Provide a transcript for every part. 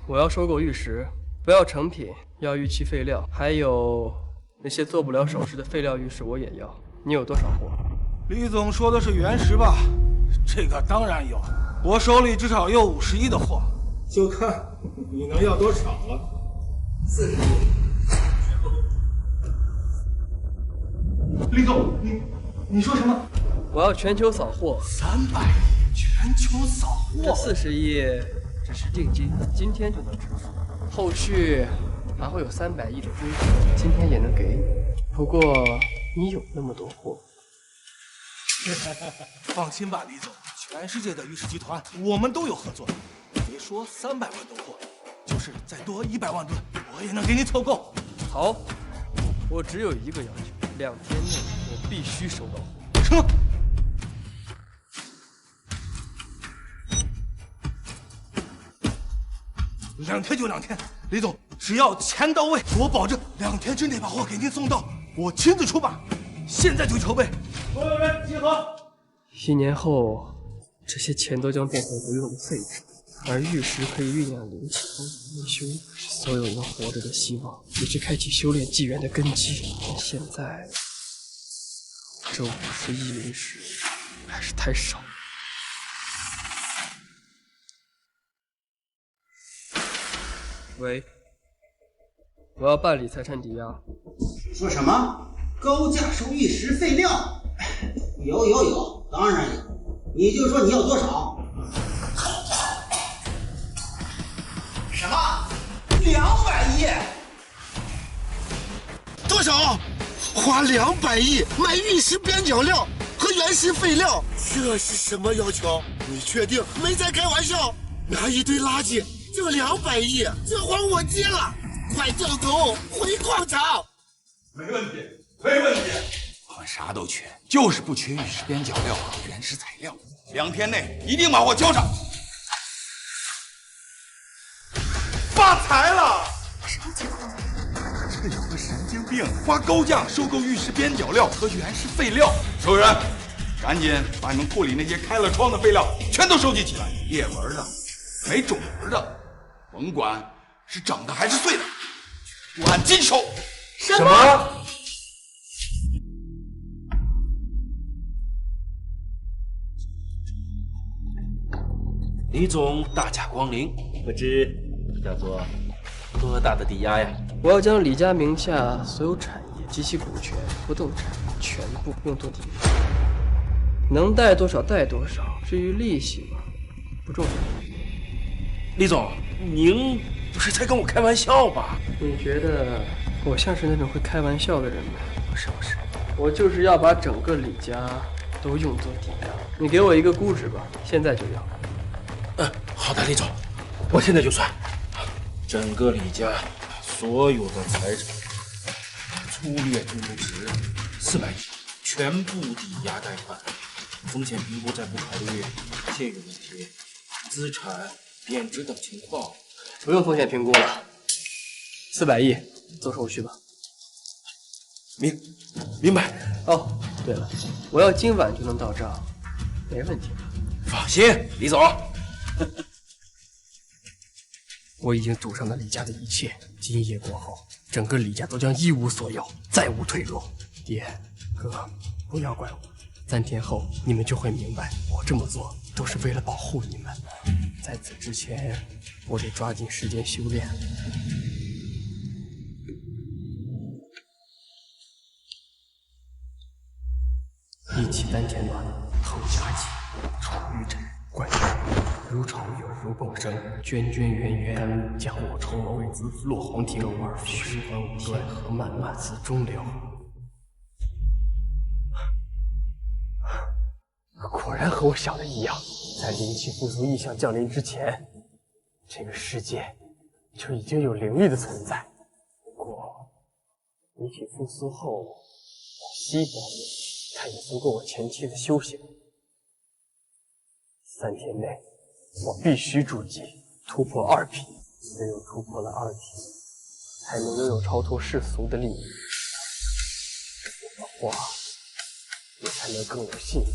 我要收购玉石，不要成品，要玉器废料，还有那些做不了首饰的废料玉石我也要。你有多少货？李总说的是原石吧？这个当然有，我手里至少有50亿的货，就看你能要多少了。40亿，全部。李总，你说什么？我要全球扫货300亿，全球扫货。这40亿只是定金，今天就能支付，后续还会有300亿的追付，今天也能给你。不过你有那么多貨。放心吧，李总，全世界的玉石集团我们都有合作。别说300万吨货，就是再多100万吨，我也能给你凑够。好，我只有一个要求，2天内我必須收到貨。什么？2天就2天，李总，只要钱到位，我保证2天之内把貨给您送到，我親自出马，現在就籌備。所有人集合。1年後，這些錢都將變成不用的廢紙，而玉石可以醞釀靈氣，豐年內修，是所有人活着的希望，也是開啟修煉紀元的根基。但現在，這50億靈石還是太少。喂，我要辦理財產抵押。說什麼？高價收玉石廢料？有，當然有。你就說你要多少？什麼？200億？多少？花200億買玉石邊角料和原石廢料，這是什麼要求？你確定沒在開玩笑？拿一堆垃圾就200億，這活我接了，快掉頭回礦場。沒問題。我們啥都缺，就是不缺玉石邊角料和原石材料。2天內一定把貨交上。發財了！什麼情況？這有個神經病，花高價收購玉石邊角料和原石廢料。所有人，趕緊把你們庫裡那些開了窗的廢料全都收集起來，裂紋的、沒種紋的，甭管是整的還是碎的，全部按斤收。什麼？李總大駕光臨，不知要做多大的抵押呀？我要將李家名下所有產業及其股權、不動產全部用作抵押，能貸多少貸多少，至於利息嘛，不重要。李總，您不是在跟我開玩笑吧？你覺得我像是那種會開玩笑的人嗎？不是，我就是要把整個李家都用作抵押。你給我一個估值吧，現在就要。好的，李總，我現在就算。整個李家所有的財產粗略估值400億，全部抵押貸款，風險評估再不考慮信用問題、資產貶值等情況。不用風險評估了，400億做手續吧。明白。哦，對了，我要今晚就能到賬，沒問題吧？放心，李總。我已經賭上了李家的一切，今夜過後，整個李家都將一無所有，再無退路。爹，哥，不要怪我。3天後，你們就會明白，我這麼做都是為了保護你們。在此之前，我得抓緊時間修煉。一起丹田暖，透家氣，寵玉枕，冠玉。如潮涌，如共生，涓涓源源，甘露降我重樓，自落黃庭，周而復始，天河漫漫自中流。果然和我想的一樣，在靈氣復甦異象降臨之前，這個世界就已經有靈力的存在。不過，靈氣復甦後，我稀薄，它也足夠我前期的修行。3天內，我必須築基，突破2品。只有突破了2品，才能擁有超脫世俗的力量。我的話，也才能更有信心。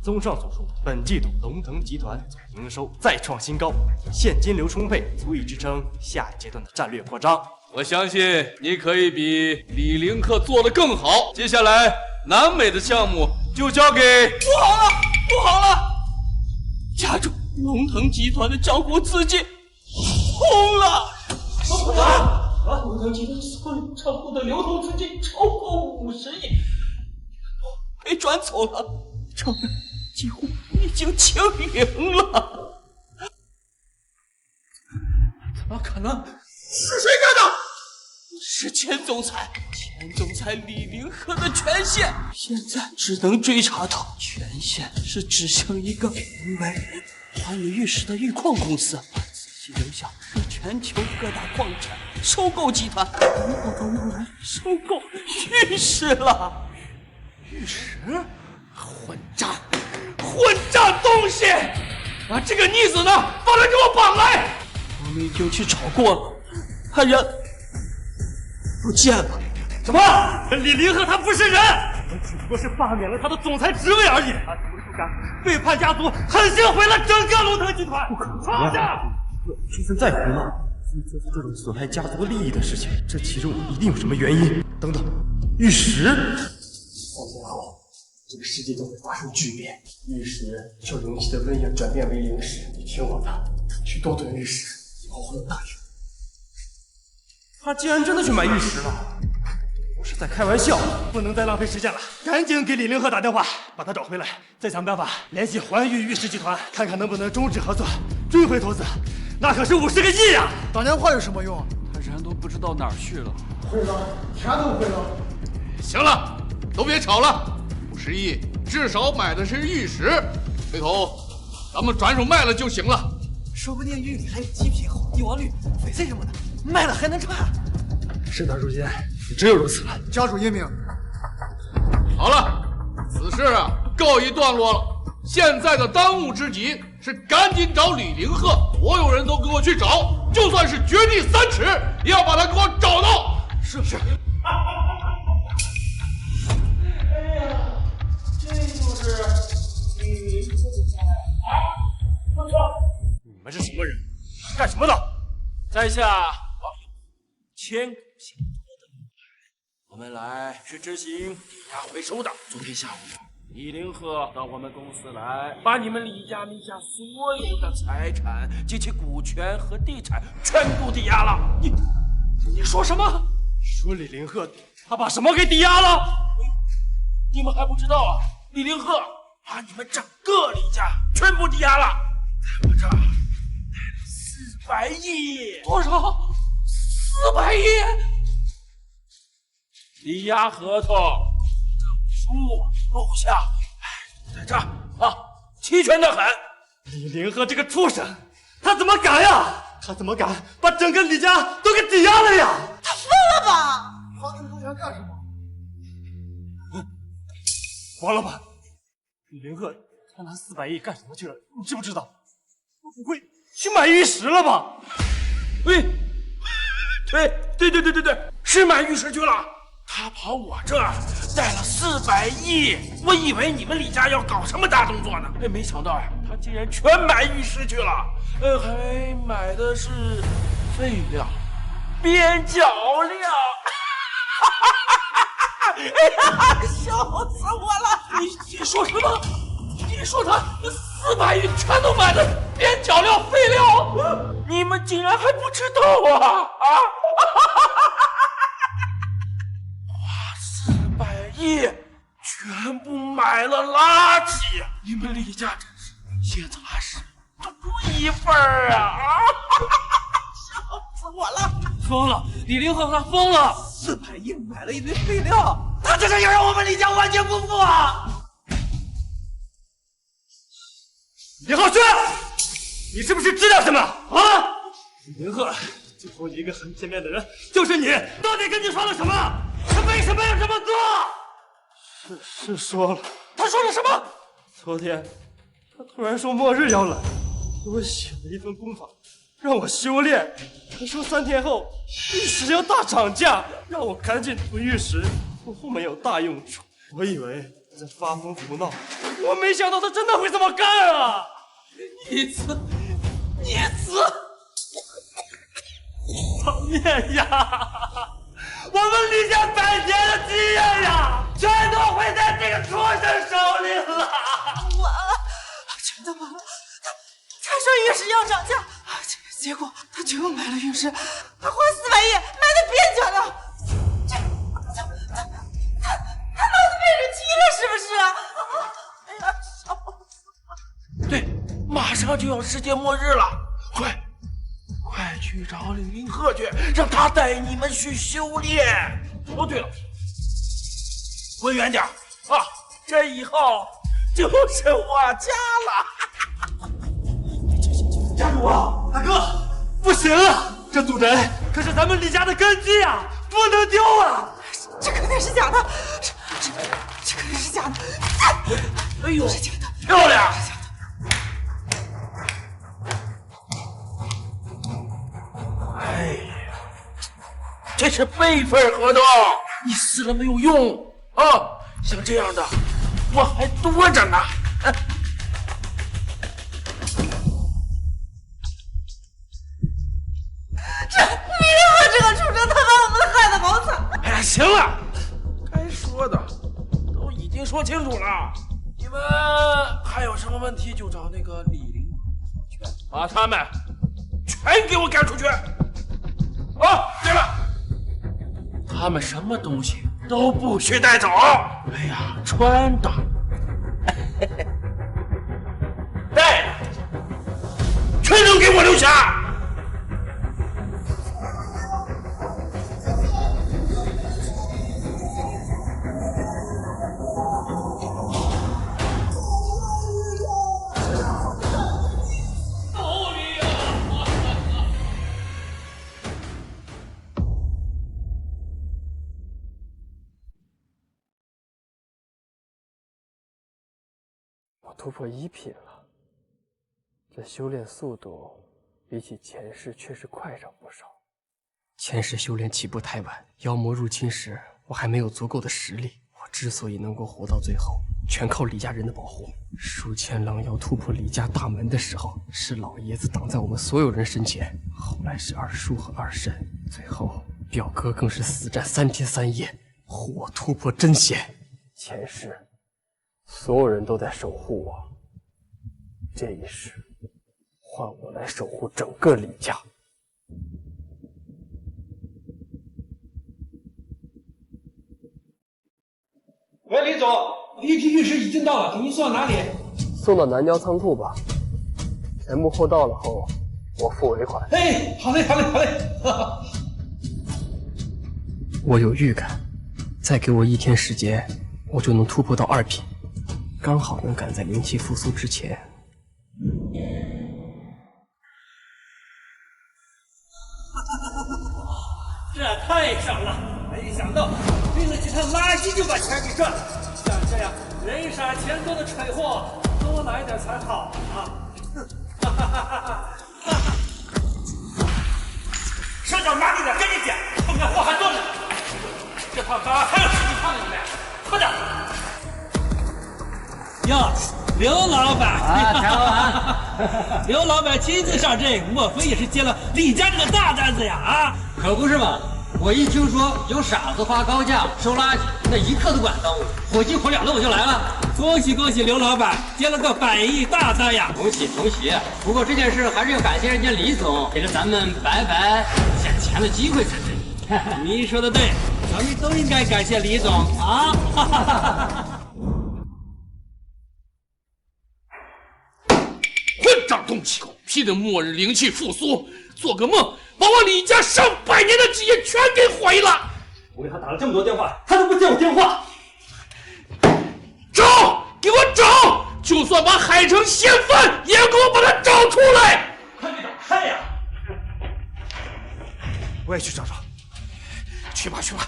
綜上所述，本季度龙腾集团总营收再创新高，现金流充沛，足以支撑下一阶段的战略扩张。我相信你可以比李林克做得更好。接下来南美的项目就交给……不好了！家中龙腾集团的账户资金空了！什么？龙腾集团所有账户的流通资金超过50亿，被转走了，账本几乎已经清零了。怎么可能？是谁干的？是前总裁李林赫的权限，现在只能追查到权限是指向一个买寰宇玉石的玉矿公司，把仔细留下是全球各大矿产收购集团，然后都用来收购玉石了。玉石？混账东西！把这个逆子呢，把他给我绑来！我们已经去找过了，他人不见了。什么？李林赫他不是人，我只不过是罢免了他的总裁职位而已。他图书感背叛家族，狠心毁了整个龙腾集团。不可能！放下！就算再胡闹，做出这种损害家族利益的事情，这其中一定有什么原因。等等，玉石，3天后，这个世界将会发生巨变，玉石受灵气的温养转变为灵石。你听我的，去多囤玉石，以后会有大用。他竟然真的去买玉石了，不是在开玩笑，不能再浪费时间了，赶紧给李林赫打电话，把他找回来，再想办法联系寰宇玉石集团，看看能不能终止合作，追回投资，那可是50个亿呀！打电话有什么用啊？他人都不知道哪儿去了。会了，啥都会了。行了，都别吵了，50亿至少买的是玉石，回头咱们转手卖了就行了。说不定玉里还有极品好帝王绿、翡翠什么的，卖了还能赚。事到如今，只有如此了。家主英明。好了，此事啊告一段落了。现在的当务之急是赶紧找李林赫，所有人都给我去找，就算是掘地3尺，也要把他给我找到。是。哎呀，这就是李林赫的家呀！不错。你们是什么人？干什么的？在下网友千古幸多的女孩，我们来是执行抵押回收的。昨天下午，李林赫到我们公司来，把你们李家名下所有的财产及其股权和地产全部抵押了。你说什么？说李林赫他把什么给抵押了？你们还不知道啊？李林赫把你们整个李家全部抵押了，在我这儿贷了400亿。多少？400亿！抵押合同、证书、录像，在这儿啊，齐全的很。李林赫这个畜生，他怎么敢呀？他怎么敢把整个李家都给抵押了呀？他疯了吧？他这么多钱干什么？王老板，李林赫他拿400亿干什么去了？你知不知道？他不会去买玉石了吧？对，是买玉石去了。他跑我这儿贷了400亿，我以为你们李家要搞什麼大動作呢，沒想到呀，他竟然全買玉石去了，還買的是廢料、邊角料。哎呀，笑死我了！你說什麼？你說他400億全都買的邊角料、廢料，你們竟然還不知道啊！花400億全部買了垃圾，你們李家真是先砸屎獨一份啊！笑死我了！瘋了！李林赫他瘋了！400億買了一堆廢料，他這是要讓我們李家萬劫不復啊！李浩軒，你是不是知道什麼啊？李林赫最後一個很片面的人就是你，到底跟你說了什麼？他為什麼要這麼做？是說了。他說了什麼？昨天他突然說末日要來，給我寫了一份功法，讓我修煉。他說3天後玉石要大漲價，讓我趕緊囤玉石，我後面有大用處。我以為他在發瘋胡鬧，我没想到他真的会這麼幹啊！你死！老聂呀，我們李家100年的基業呀，全都毀在這個畜生手裡了！全都完了！他說玉石要漲價，結果他就買了玉石，他花400亿买的边角料，他脑子被人踢了是不是啊？哎呀，笑死了！对，马上就要世界末日了，快去找李林鹤去，让他带你们去修炼。哦，对了，滚远点啊！这以后就是我家了。家主啊，大哥，不行啊！这祖坟可是咱們李家的根基啊，不能丟啊！這肯定是假的，這肯定是假的！哎呦，是假的，漂亮！哎呀，這是備份合同，你撕了沒有用啊！像這樣的我還多着呢。这個畜生，他把我們害得好慘！哎呀，行了，該說的都已經說清楚了，你們還有什麼問題就找那個李林去，把他們全給我趕出去。哦，对了，他們什麼東西都不許帶走。哎呀，穿的、帶的，全都給我留下。突破1品了，这修炼速度比起前世确实快上不少。前世修炼起步太晚，妖魔入侵時我還沒有足夠的實力。我之所以能夠活到最後，全靠李家人的保護。數千狼妖突破李家大門的時候，是老爺子擋在我們所有人身前，後來是二叔和二嬸，最後表哥更是死戰3天3夜，護我突破真仙。前世所有人都在守護我，這一世換我來守護整個李家。喂，李總，一批玉石已經到了，給您送到哪裡？送到南郊倉庫吧，全部貨到了後，我付尾款。哎，好嘞，好嘞，好嘞。我有預感，再給我1天時間，我就能突破到2品。剛好能趕在靈氣復甦之前。這太爽了！沒想到為了幾趟垃圾就把錢給賺了，像這樣人傻錢多的蠢貨，多來點才好啊！手腳麻利點，趕緊撿，後面貨還多呢。這趟單還有10幾趟呢，你們快點！喲，劉老闆啊，田老闆，劉老闆親自上陣，莫非也是接了李家這個大單子呀？啊，可不是嘛！我一聽說有傻子花高價收垃圾，那一刻都不敢耽誤，火急火燎的我就來了。恭喜恭喜劉老闆，接了個100億大單呀！恭喜恭喜！不過這件事還是要感謝人家李總，給了咱們白白撿錢的機會才對。您說的對，咱們都應該感謝李總啊！混賬東西，批的末日靈氣復甦，做個夢，把我李家上100年的基業全給毀了！我給他打了這麼多電話，他都不接我電話。找，給我找！就算把海城嫌犯也給我把他找出來！快去找看呀！我也去找找。去吧去吧。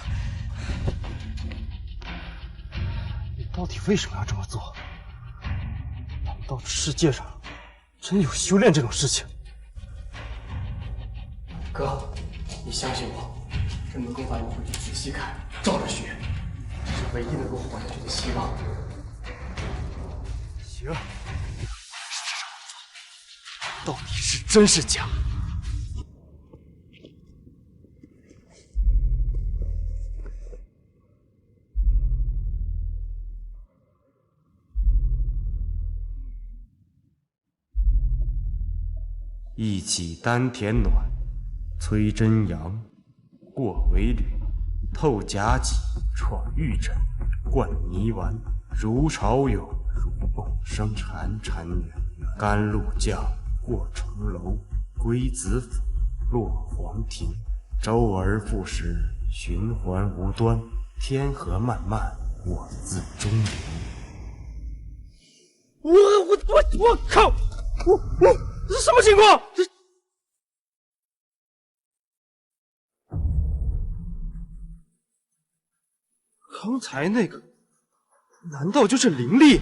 你到底為什麼要這麼做？難道這世界上真有修煉這種事情？哥，你相信我，這門功法你回去仔細看，照着學，這是唯一能夠活下去的希望。行，到底是真是假？一起丹田暖，催真阳，过尾履，透甲己，闯玉枕，灌泥丸，如潮涌，如迸生潺潺源，甘露降，过重楼，归子府，落黄庭，周而复始，循环无端，天河漫漫，我自中流。我靠！这什么情况？刚才那个，难道就是灵力？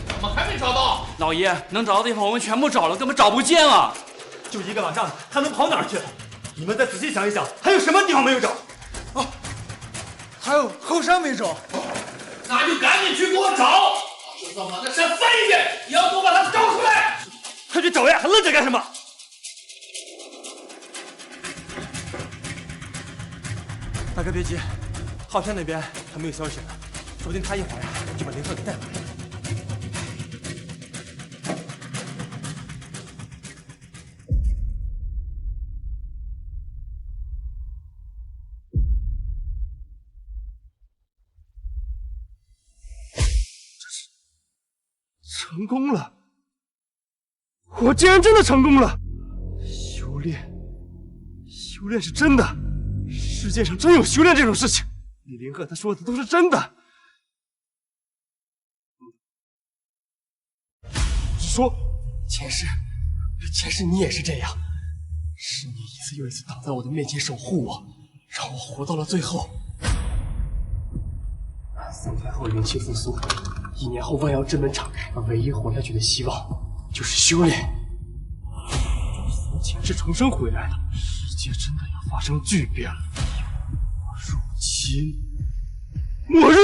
怎么还没找到？老爷，能找到的地方我们全部找了，根本找不见了。就一个晚上，他能跑哪儿去了？你们再仔细想一想，还有什么地方没有找？哦，还有后山没找。那就赶紧去给我找！就算把那山翻一遍，也要给我把它找出来！快去找呀，还愣着干什么？大哥别急，昊山那边还没有消息呢，说不定他一会儿呀就把林鹤给带回来。成功了！我竟然真的成功了！修炼是真的，世界上真有修炼这种事情。李林鹤他说的都是真的。说，前世你也是这样，是你一次又一次挡在我的面前守護我，讓我活到了最後。3天後靈氣復甦，1年後萬妖之門敞開，唯一活下去的希望就是修煉。從前世重生回來了，世界真的要發生巨變了。入侵末日！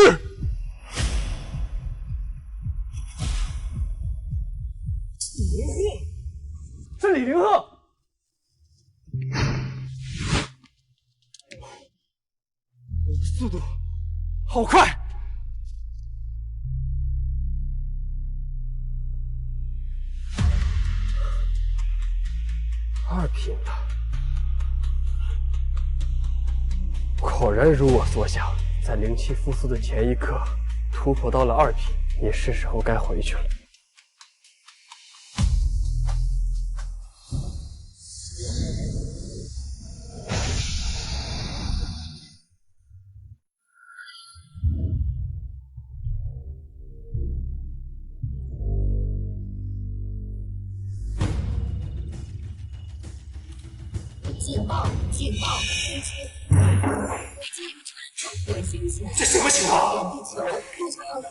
是李凌鹤！我的速度好快！2品了，果然如我所想，在靈氣復甦的前一刻，突破到了2品，也是時候該回去了。警報！这什么情況？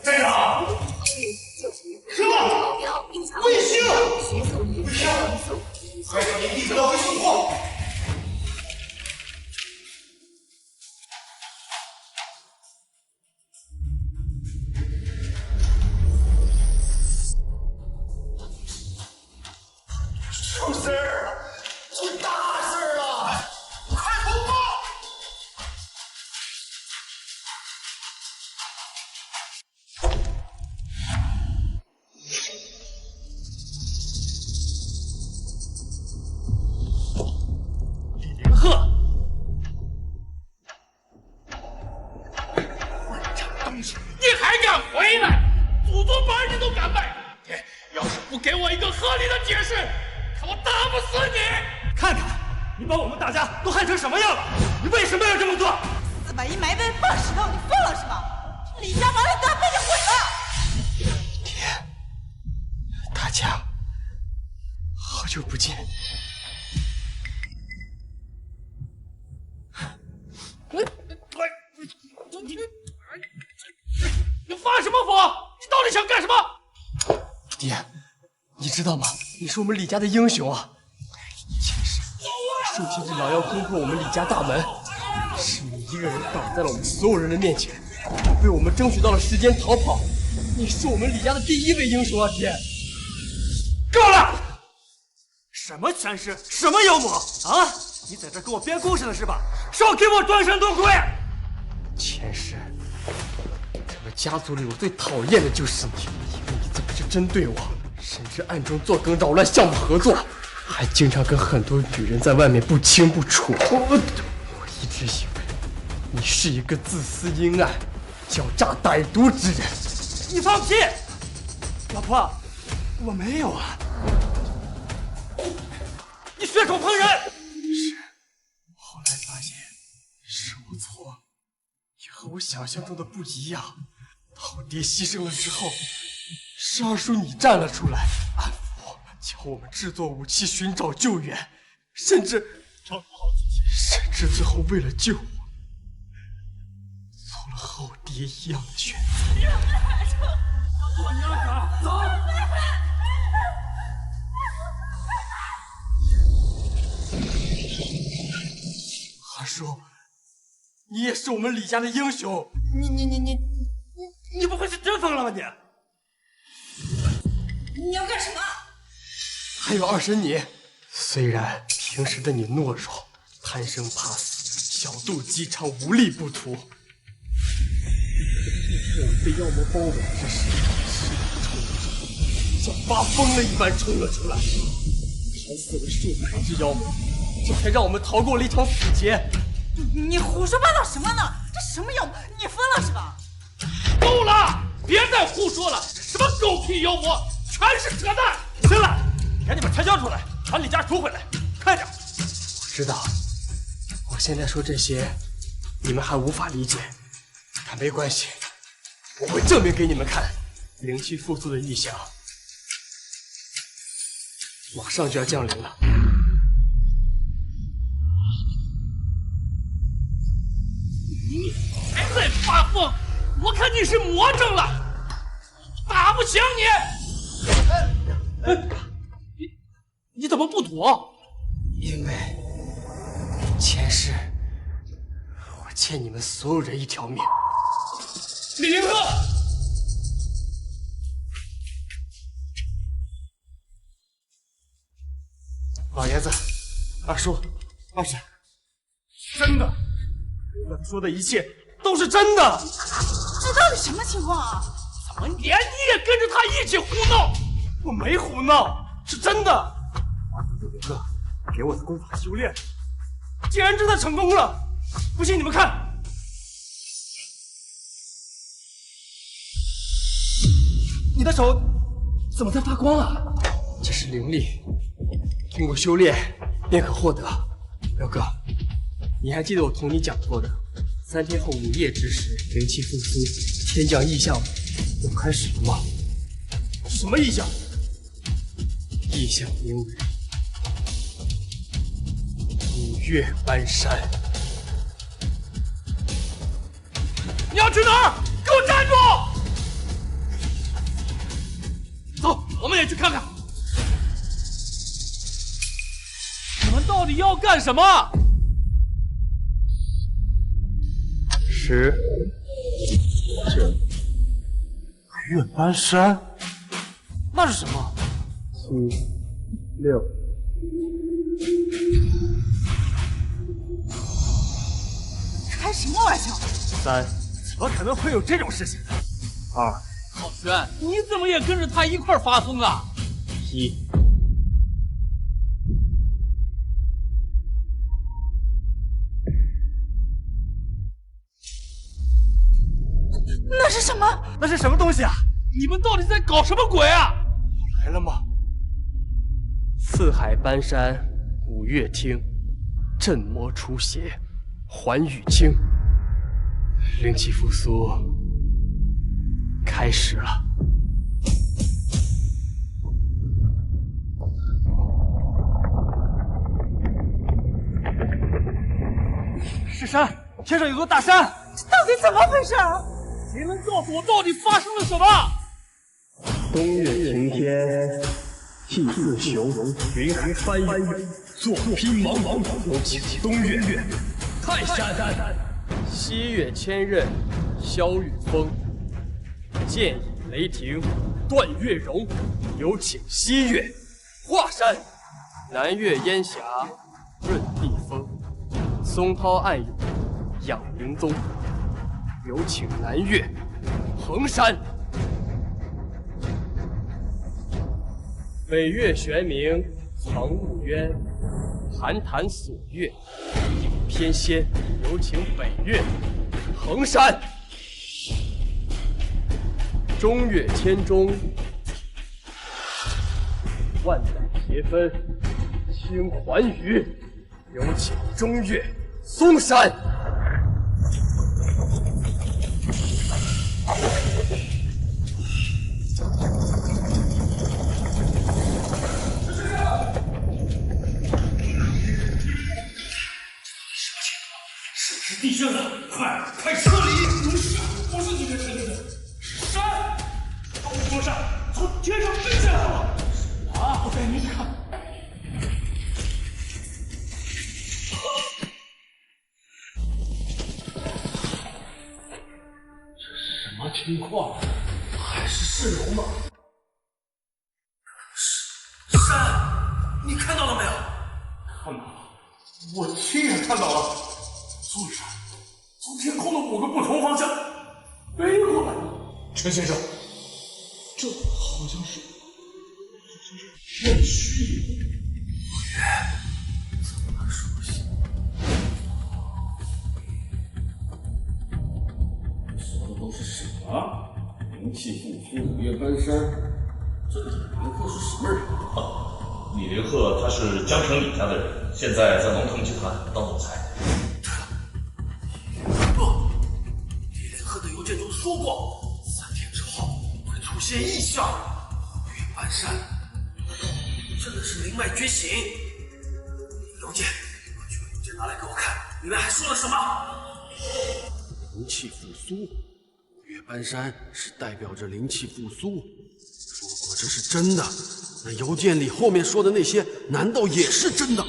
在哪？什麼？衛星！衛星！快讓你弟子到回送貨！出事兒了！出大事兒了！快通報！李凌鹤，混账东西，你還敢回來？祖宗八你都敢拜！要是不給我一個合理的解釋，看我打不死你！看看，你把我們大家都害成什麼樣了？你為什麼要這麼做？410埋碑放石頭，你瘋了是吧？李家完了，都要被你毀了！爹，大家，好久不見。你發什麼瘋？你到底想幹什麼？爹，你知道嗎？你是我們李家的英雄啊！数千只狼妖攻破我们李家大门，是你一个人挡在了我们所有人的面前，为我们争取到了时间逃跑。你是我们李家的第一位英雄啊，天！够了！什么权势，什么妖魔啊！你在这给我编故事呢是吧？少给我装神弄鬼！前世，整个家族里我最讨厌的就是你，因为你总是针对我，甚至暗中做梗扰乱项目合作，还经常跟很多女人在外面不清不楚。我一直以为你是一个自私阴暗、狡诈歹毒之人。你放屁！老婆，我没有啊！你血口喷人！是，后来发现是我错，你和我想象中的不一样。当我爹牺牲了之后，是二叔你站了出来，安抚我，教我们制作武器，寻找救援，甚至照顾好自己，甚至最后为了救我，做了和我爹一样的选择。我娘子，走！二叔，你也是我们李家的英雄。你不会是真疯了吧你？你要干什么？还有二婶你，虽然平时的你懦弱、贪生怕死、小肚鸡肠、无利不图，我们被妖魔包围之时，冲了出来，像发疯了一般冲了出来，砍死了数百只妖魔，这才让我们逃过了一场死劫。你胡说八道什么呢？这什么妖魔？你疯了是吧？够了！别再胡说了，什么狗屁妖魔，全是扯淡！行了，赶紧把陈交出来，把李家赎回来，快点！我知道，我现在说这些，你们还无法理解，但没关系，我会证明给你们看，灵气复苏的异象马上就要降临了。你还在发疯？我看你是魔怔了，打不醒你！你怎么不躲？因为前世我欠你们所有人一条命。李凌哥，老爷子，二叔，二婶，真的，我们说的一切都是真的。这到底什么情况啊？怎么连你也跟着他一起胡闹？我没胡闹，是真的。林哥给我的功法修炼，竟然真的成功了！不信你们看，你的手怎么在发光啊？这是灵力，经过修炼便可获得。表哥，你还记得我同你讲过的，3天后午夜之时，灵气复苏，天降异象就開始了嗎？什麼異象？異象名為五岳搬山。你要去哪兒？給我站住！走，我們也去看看。你們到底要幹什麼？這月搬山，那是什麼？7、6。開什麼玩笑？3。怎麼可能會有這種事情？2。浩軒，你怎麼也跟着他一塊兒發瘋啊？1。那是什麼？那是什麼東西啊？你們到底在搞什麼鬼啊？來了嗎？四海搬山，五岳聽，鎮魔除邪，還羽清，靈氣復甦開始了。是山，天上有座大山，這到底怎麼回事？誰能告訴我到底發生了什麼？東岳晴天，气似雄，雲海翻湧，作披茫茫，有請東嶽泰山。西嶽千仞，蕭御風；劍影雷霆，斷月容。有請西嶽華山。南嶽煙霞，潤地風；松濤暗湧，養靈蹤。有請南嶽衡山。北嶽玄冥，藏霧淵；寒潭鎖月，影翩跹。有請北嶽衡山。中嶽千鐘，萬載斜分，清寰宇。有請中嶽嵩山。地震了，快撤离！不是你们城里的，是山，东座山从天上飞下来了。啊！我带你去看。这是什么情况？还是蜃楼吗？山，你看到了没有？看到了，我亲眼看到了。座山从天空的5个不同方向飞过来了。陈先生，这好像是废墟。这么熟悉，说的都是什么？灵气复苏，5岳搬山。这个李林鹤是什么人？李林鹤他是江城李家的人，现在在龙腾集团当总裁。剑中说过，3天之后会出现异象。岳半山真的是灵脈覺醒。邮件，快去把邮件拿来給我看，裡面還說了什麼？靈氣復甦，岳半山是代表着靈氣復甦。如果這是真的，那郵件裡後面說的那些，難道也是真的？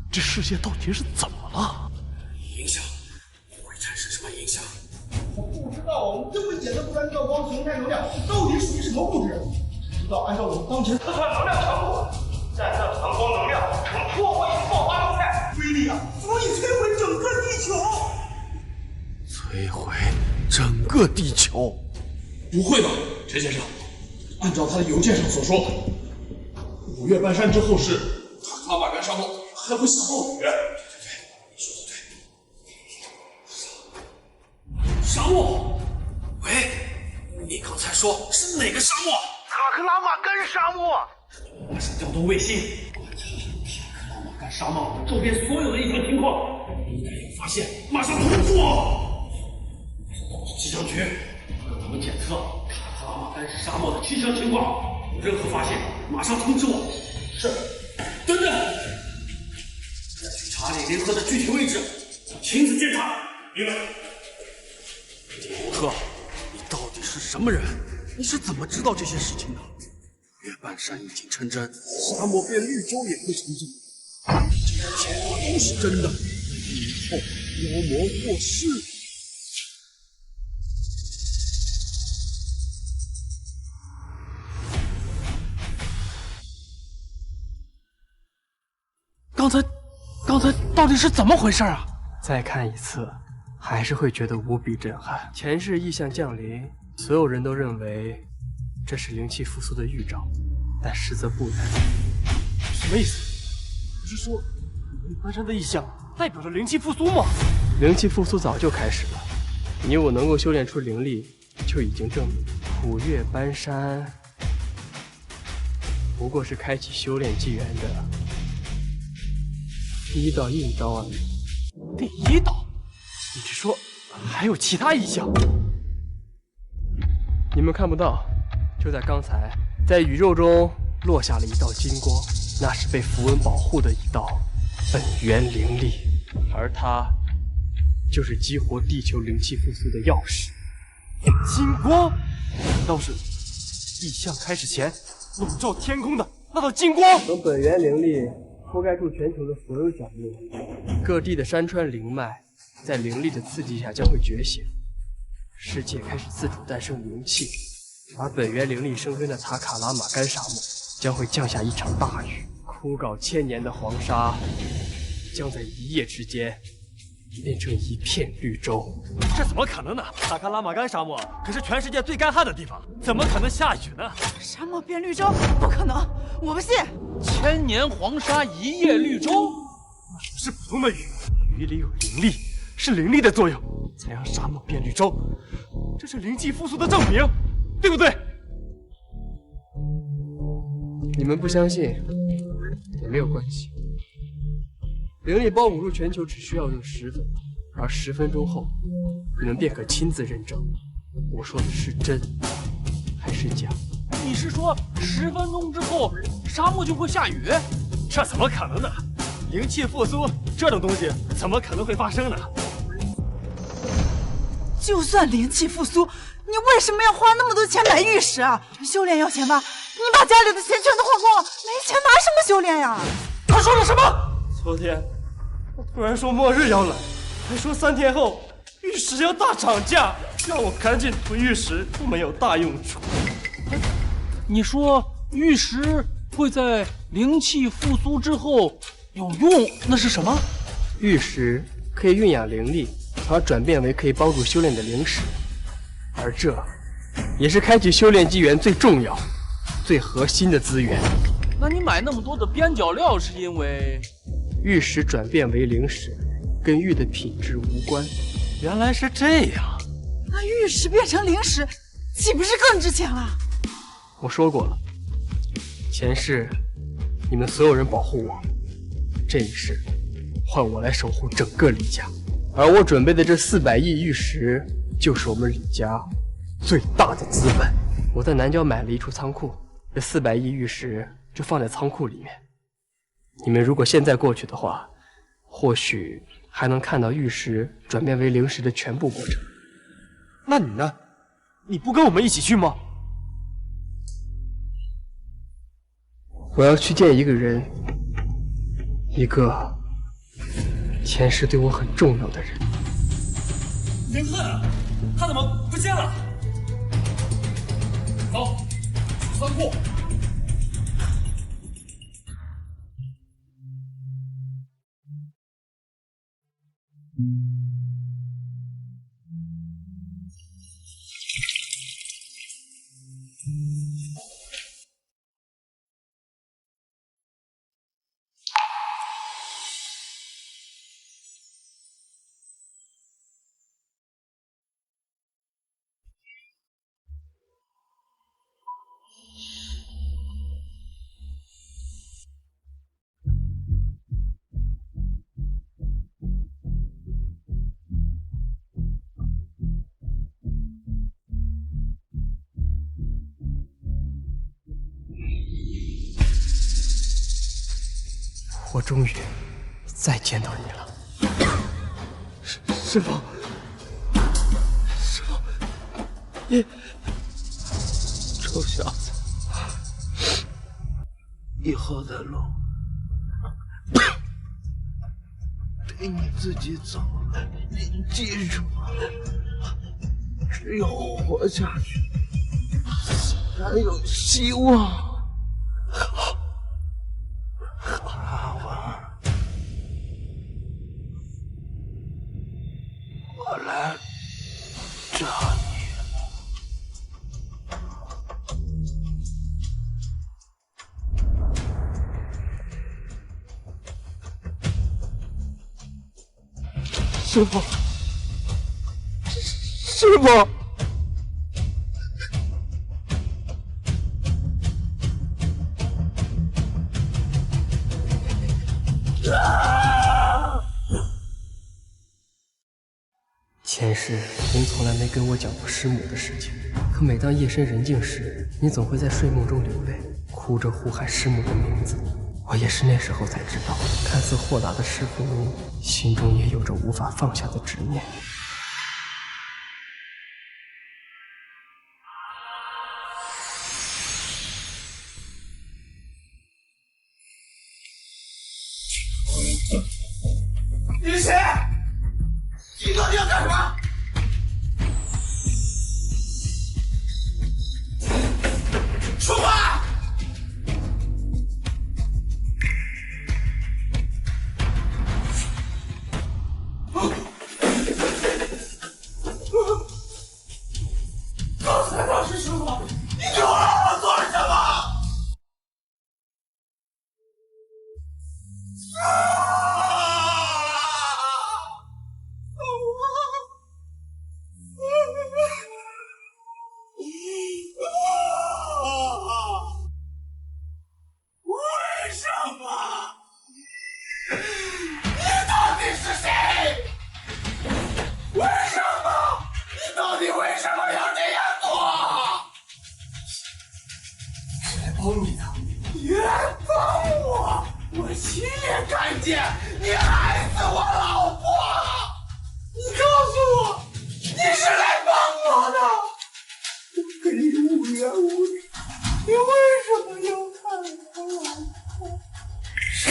这世界到底是怎么了？影响会产生什么影响？我不知道，我们这么简单不干照光形态能量到底属于什么物质？只知道按照我们当前测算能量强度，在这强光能量呈破坏性爆发状态，威力足以摧毁整个地球。摧毁整个地球？不会吧，陈先生？按照他的邮件上所说，5岳半山之後是塔克拉瑪干沙漠。還會下暴雨。對，你說的對。沙漠？喂，你剛才說是哪個沙漠？塔克拉瑪干沙漠。馬上調動衛星，觀察塔克拉瑪干沙漠周邊所有的異常情況。一旦有發現，馬上通知我。氣象局，讓我們檢測塔克拉瑪干沙漠的氣象情況，有任何發現，馬上通知我。是。等等。去查李林鹤的具體位置，親自見他。明白。李林鹤，你到底是什麼人？你是怎麼知道這些事情的？岳半山已經成真，沙漠變綠洲也會成真，這一切都是真的。以後妖魔禍世。剛才到底是怎麼回事啊？再看一次，還是會覺得無比震撼。前世異象降臨，所有人都認為這是靈氣復甦的預兆，但實則不然。什麼意思？不是說5岳半山的異象代表着靈氣復甦嗎？靈氣復甦早就開始了，你我能夠修煉出靈力，就已經證明5岳半山不過是開啟修煉紀元的第一道硬刀而已。第一道？你是說還有其他异象？你们看不到，就在刚才，在宇宙中落下了一道金光，那是被符文保護的一道本源靈力，而它就是激活地球靈氣復甦的鑰匙。金光？難道是異象開始前籠罩天空的那道金光？等本源靈力覆蓋住全球的所有角落，各地的山川靈脈在靈力的刺激下將會覺醒，世界開始自主誕生靈氣，而本源靈力生根的塔卡拉瑪干沙漠將會降下一場大雨，枯槁千年的黃沙將在一夜之間变成一片綠洲。這怎麼可能呢？塔卡拉瑪干沙漠可是全世界最乾旱的地方，怎麼可能下雨呢？沙漠變綠洲？不可能，我不信。千年黃沙，一夜綠洲？那不是普通的雨，雨裡有靈力，是靈力的作用才讓沙漠變綠洲，這是靈氣復甦的證明，對不对？你們不相信也沒有關係，靈力包裹住全球只需要用10分，而10分鐘後，你們便可親自認證我說的是真還是假。你是說10分鐘之後沙漠就會下雨？這怎麼可能呢？靈氣復甦這種東西怎麼可能會發生呢？就算靈氣復甦，你為什麼要花那麼多錢買玉石啊？修煉要錢吧？你把家裡的錢全都花光了，沒錢拿什麼修煉呀？他說了什麼？昨天他突然說末日要來，還說3天後玉石要大漲價，讓我趕緊囤玉石，沒有大用處。你說玉石會在靈氣復甦之後有用，那是什麼？玉石可以蘊養靈力，而轉變為可以幫助修煉的靈石，而這也是開啟修煉紀元最重要、最核心的資源。那你買那麼多的邊角料是因為玉石轉變為靈石跟玉的品質無關。原來是這樣。那玉石變成靈石，豈不是更值錢了？我說過了，前世你們所有人保護我，這一世換我來守護整個李家，而我準備的這400億玉石就是我們李家最大的資本。我在南郊買了一處倉庫，這400億玉石就放在倉庫裡面。你們如果現在過去的話，或許還能看到玉石轉變為靈石的全部過程。那你呢？你不跟我們一起去嗎？我要去見一個人，一個前世對我很重要的人。林恨，他怎麼不見了？走，去倉庫。我終於再見到你了，師父，師父，你臭小子，以後的路得你自己走，你記住，只有活下去才有希望。我来找你了。师父，师父。前世您从来没跟我讲过师母的事情，可每当夜深人静时，你总会在睡梦中流泪，哭着呼喊师母的名字。我也是那时候才知道，看似豁达的师父您，心中也有着无法放下的执念。你是谁？你到底要干什么？说话！刚才那是什么？你给我让我做了什么？为什么？你到底是谁？为什么？你到底为什么要这样做？是来帮你的。你来帮我？我亲眼看见你害死我老婆！你告诉我，你是来帮我的？我跟你无冤无仇，你为什么要害我老婆？是，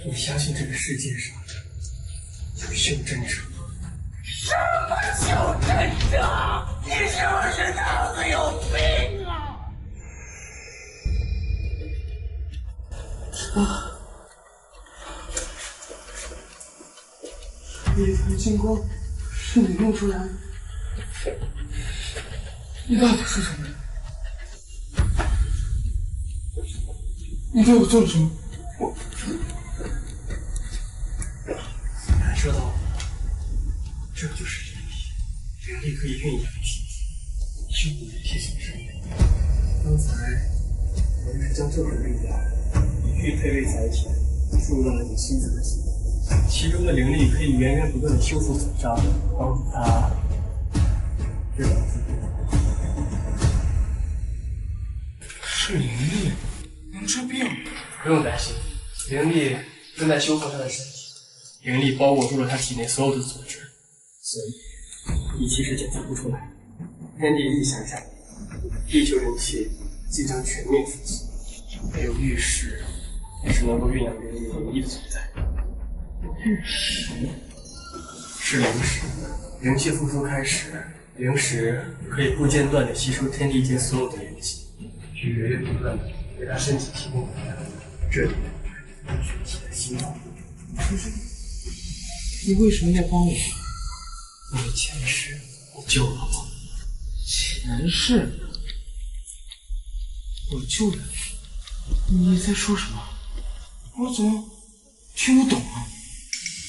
你相信这个世界上有修真者？什么修真者？你是不是脑子有病啊？一台金光是你弄出来的，你到底是什么人？你对我做了什么？感受到了，这就是灵力，灵力可以运养体体，修补人体所生的。刚才我们是将这份力量与配位在一起，注入了你心脏的细胞。其中的灵力可以源源不断的修复损伤，帮助他治疗自己。是灵力能治病？不用担心，灵力正在修复他的身体，灵力包裹住了他体内所有的组织，所以仪器是检测不出来的。天地异象下，地球灵气即将全面复苏，没有玉石也是能够蕴养灵力唯一的存在。玉石是灵石，灵气复苏开始，灵石可以不间断地吸收天地间所有的灵气，去源源不断地给他身体提供能量。这里是体的心脏。可是，你为什么要帮我？因为前世你救了我。前世我救了你？你在说什么？我怎么听不懂啊？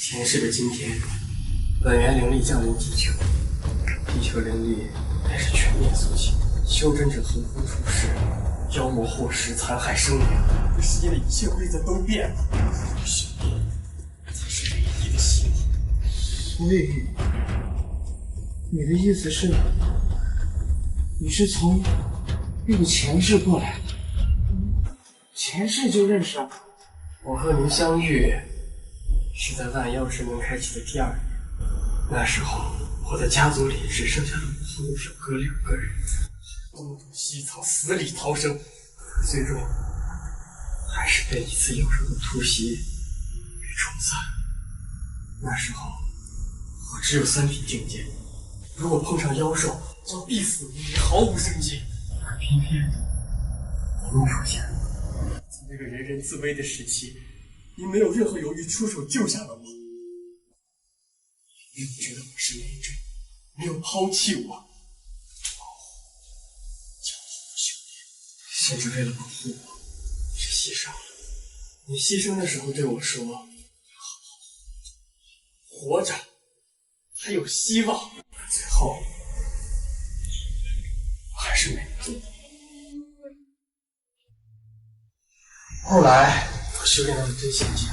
前世的今天，本源灵力降临地球，地球灵力开始全面苏醒，修真者横空出世，妖魔祸食，残害生灵，这世界的一切规则都变了，兄弟，才是唯一的希望。所以，你的意思是，你是从那个前世过来的？前世就认识了？我和您相遇是在万妖之门开启的第2年，那时候我的家族里只剩下了我和我表哥2个人，东躲西藏，死里逃生，最终还是被一次妖兽的突袭给冲散。那时候我只有3品境界，如果碰上妖兽，将必死无疑，毫无生机。可偏偏您出现了。在那个人人自危的时期，您没有任何犹豫，出手救下了我。没有觉得我是累赘，没有抛弃我，保护教我兄弟，甚至为了保护我，是牺牲了。你牺牲的时候对我说：“要好好活着，还有希望。”最后，我还是没做。后来，我修炼到了真仙境，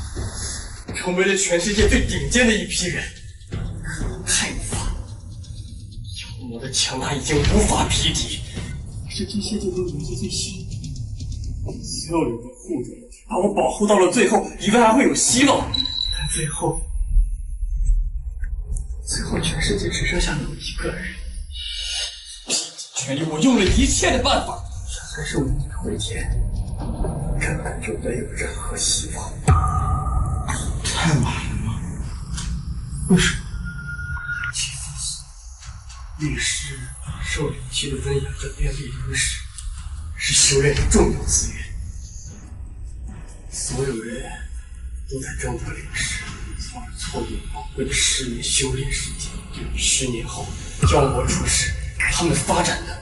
成为了全世界最顶尖的一批人。太无法，妖魔的强大已经无法匹敌。这真仙境中年纪最小，所有人都护着我，把我保护到了最后，以为还会有希望。但最后全世界只剩下了我一个人。拼尽全力，我用了一切的办法，想跟圣女回天，根本就没有任何希望。太晚了吗？为什么？其次是，灵石受灵气的温养着变为灵石，是修炼的重要资源。所有人都在争夺灵石，从而错过宝贵的10年修炼时间。10年后，妖魔出世，他们发展的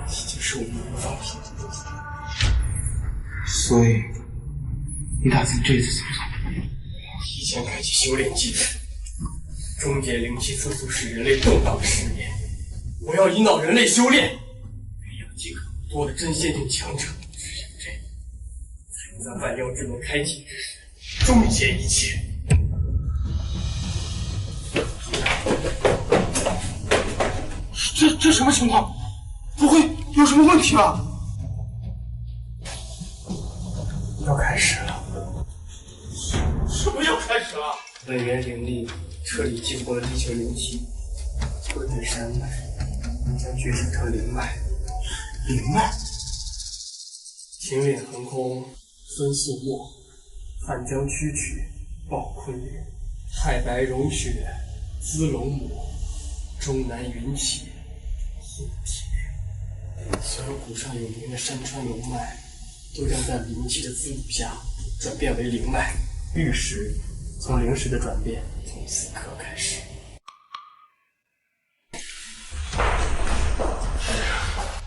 已经是我们无法匹敌的。所以，你打算这次怎么做？提前开启修炼技能，终结灵气复苏使人类动荡的10年。我要引导人类修炼，培养尽可能多的真仙境强者，只有这样，才能在万妖之门开启之时，终结一切。这什么情况？不会有什么问题吧？要开始了。什么要开始了？本源灵力彻底激活了地球灵气，吞噬山脉，将觉醒成灵脉。灵脉？秦岭横空，孙素墨，汉江曲曲，鲍昆仑，太白融雪，滋龙母，中南云起，印铁。所有古上有名的山川龙脉，都将在灵气的滋补下转变为灵脉。玉石从灵石的转变，从此刻开始。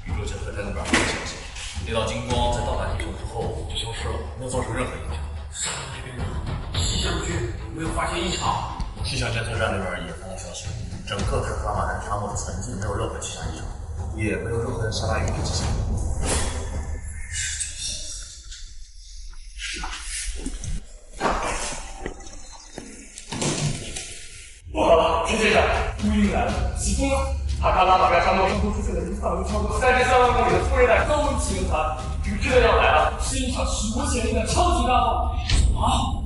宇宙结合在那边很清晰，那道金光在到达地球之后就消失了，没有造成任何影响。上面那边气象局没有发现异常，气象监测站那边也发到消息，整个可拉玛干沙漠的全境没有任何气象异常，也没有任何下大雨的迹象。不好了，陈先生，乌云来了，起风了！塔克拉玛干沙漠上空出现了离范围超过33万公里的突然带高温气流团，这个真的要来了，是一场史无前例的超级大风！什么？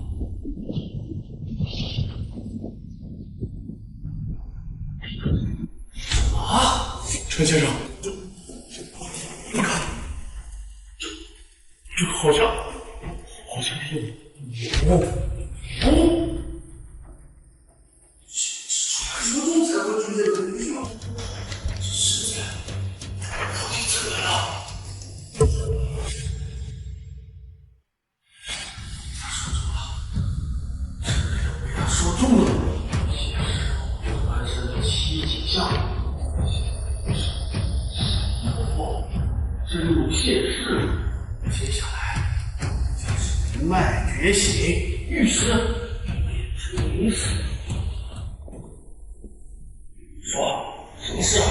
陈先生，你看，这好像是传说中才会出现的东西吗？实在太靠近自然了。他说中了，其实有完身的七景象。真入现世，接下来就是灵脉觉醒，玉石炼制灵石。说，什么事啊？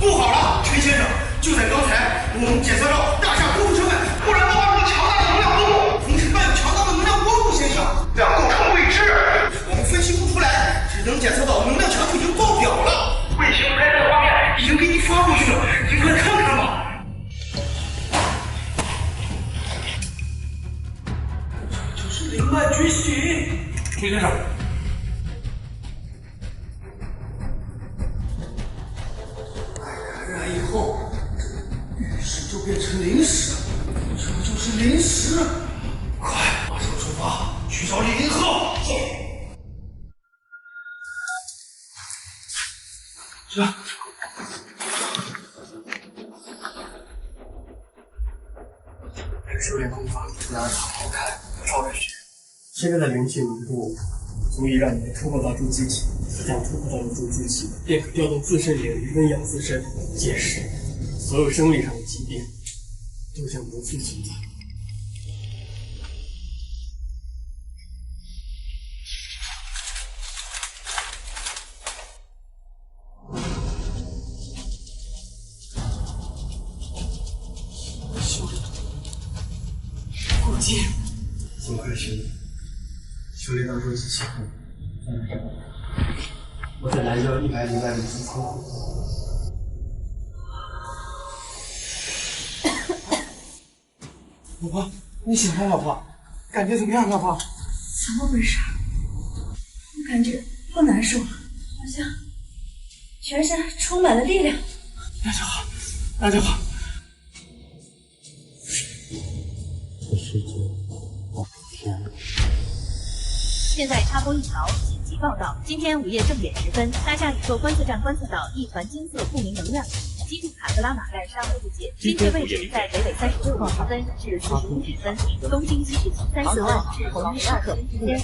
不好了，陈先生，就在刚才，我们检测到大厦公布成本忽然爆发出强大的能量波动，同时伴有强大的能量光束现象，这样构成未知。我们分析不出来，只能检测到能量强度已经爆表了。卫星拍摄画面已经给你发过去了，你快看看吧。灵脉觉醒，陈先生，感染以后，玉石就变成灵石，这就是灵石。快，马上出发，去找李林鹤。这修炼功法哪儿好看？超人学。现在的灵气浓度足以让你们突破到筑基体，一旦突破到了筑基体，便可调动自身灵力温养自身，届时所有生理上的疾病都将不复存在。顾剑。尽快修炼，修炼到弱鸡期后，再来找我。我在南郊100里外的一处仓库。老婆，你醒了，老婆，感觉怎么样，老婆？怎么回事？我感觉不难受了，好像全身充满了力量。那就好，那就好。这世界天了。现在插播一条紧急报道：今天午夜正点10分，大象宇宙观测站观测到一团金色不明能量击中卡特拉玛干沙漠地界，精确位置在北纬36.10分至45分，东经1时34万至同一时刻。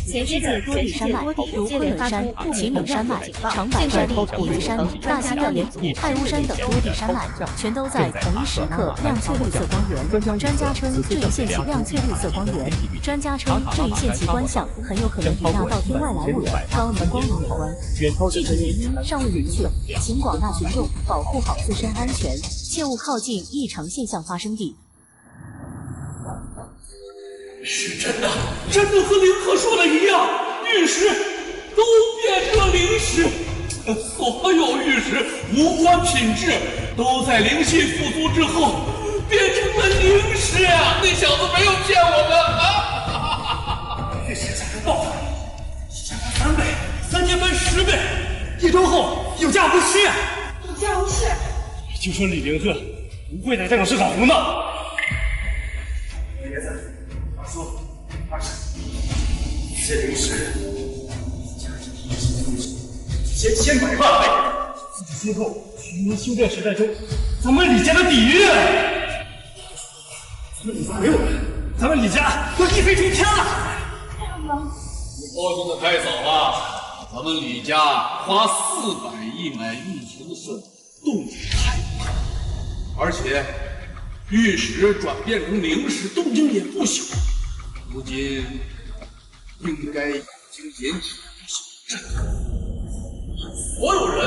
全世界多地山脉如昆仑山、秦岭山脉、长柏山、影子山、大兴热连祖、太乌山等多地山脉，全都在同一时刻亮翠绿色光源。专家称这一现其亮翠绿色光源，专家称这一现其观象很有可能与那道天外来物的高能光芒有关，具体原因尚未明确，请广大群众保护好自身安全，切勿靠近异常现象发生地。是真的，真的和灵可说的一样，玉石都变成了灵石，所有玉石无关品质都在灵气复苏之后变成了灵石啊！那小子没有骗我们啊！玉石价格爆发，价格3倍，3天翻10倍，1周后有价无市啊！有价无市。就说李灵鹤不会在这种市场胡闹。别子，他说这灵石价值1000百万倍。自己今后徐明修炼时代中，咱们李家的底蕴，咱们李家没有了，咱们李家要一飞冲天了。这样吗？你高兴的太早了，咱们李家花400亿买玉石的事动静太大，而且玉石转变成灵石动静也不小，如今应该已经引起不小的震撼。所有人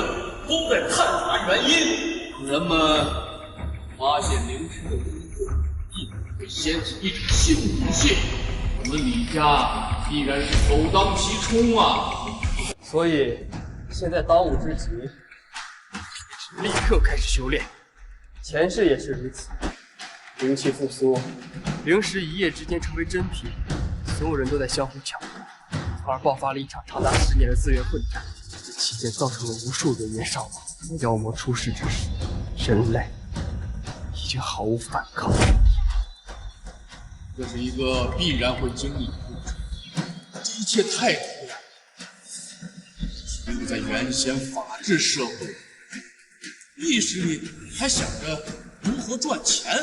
都在探查原因，人们发现灵石的工作必然会掀起一场新武戏，我们李家必然是首当其冲啊！所以现在当务之急是立刻开始修炼。前世也是如此，灵气复苏，灵石一夜之间成为真品，所有人都在相互抢夺，从而爆发了一场长达10年的资源混战。这期间造成了无数人员伤亡。妖魔出世之时，人类已经毫无反抗力。这是一个必然会经历的过程，这一切太突然了。只有在原先法治社会，意识里还想着如何賺錢，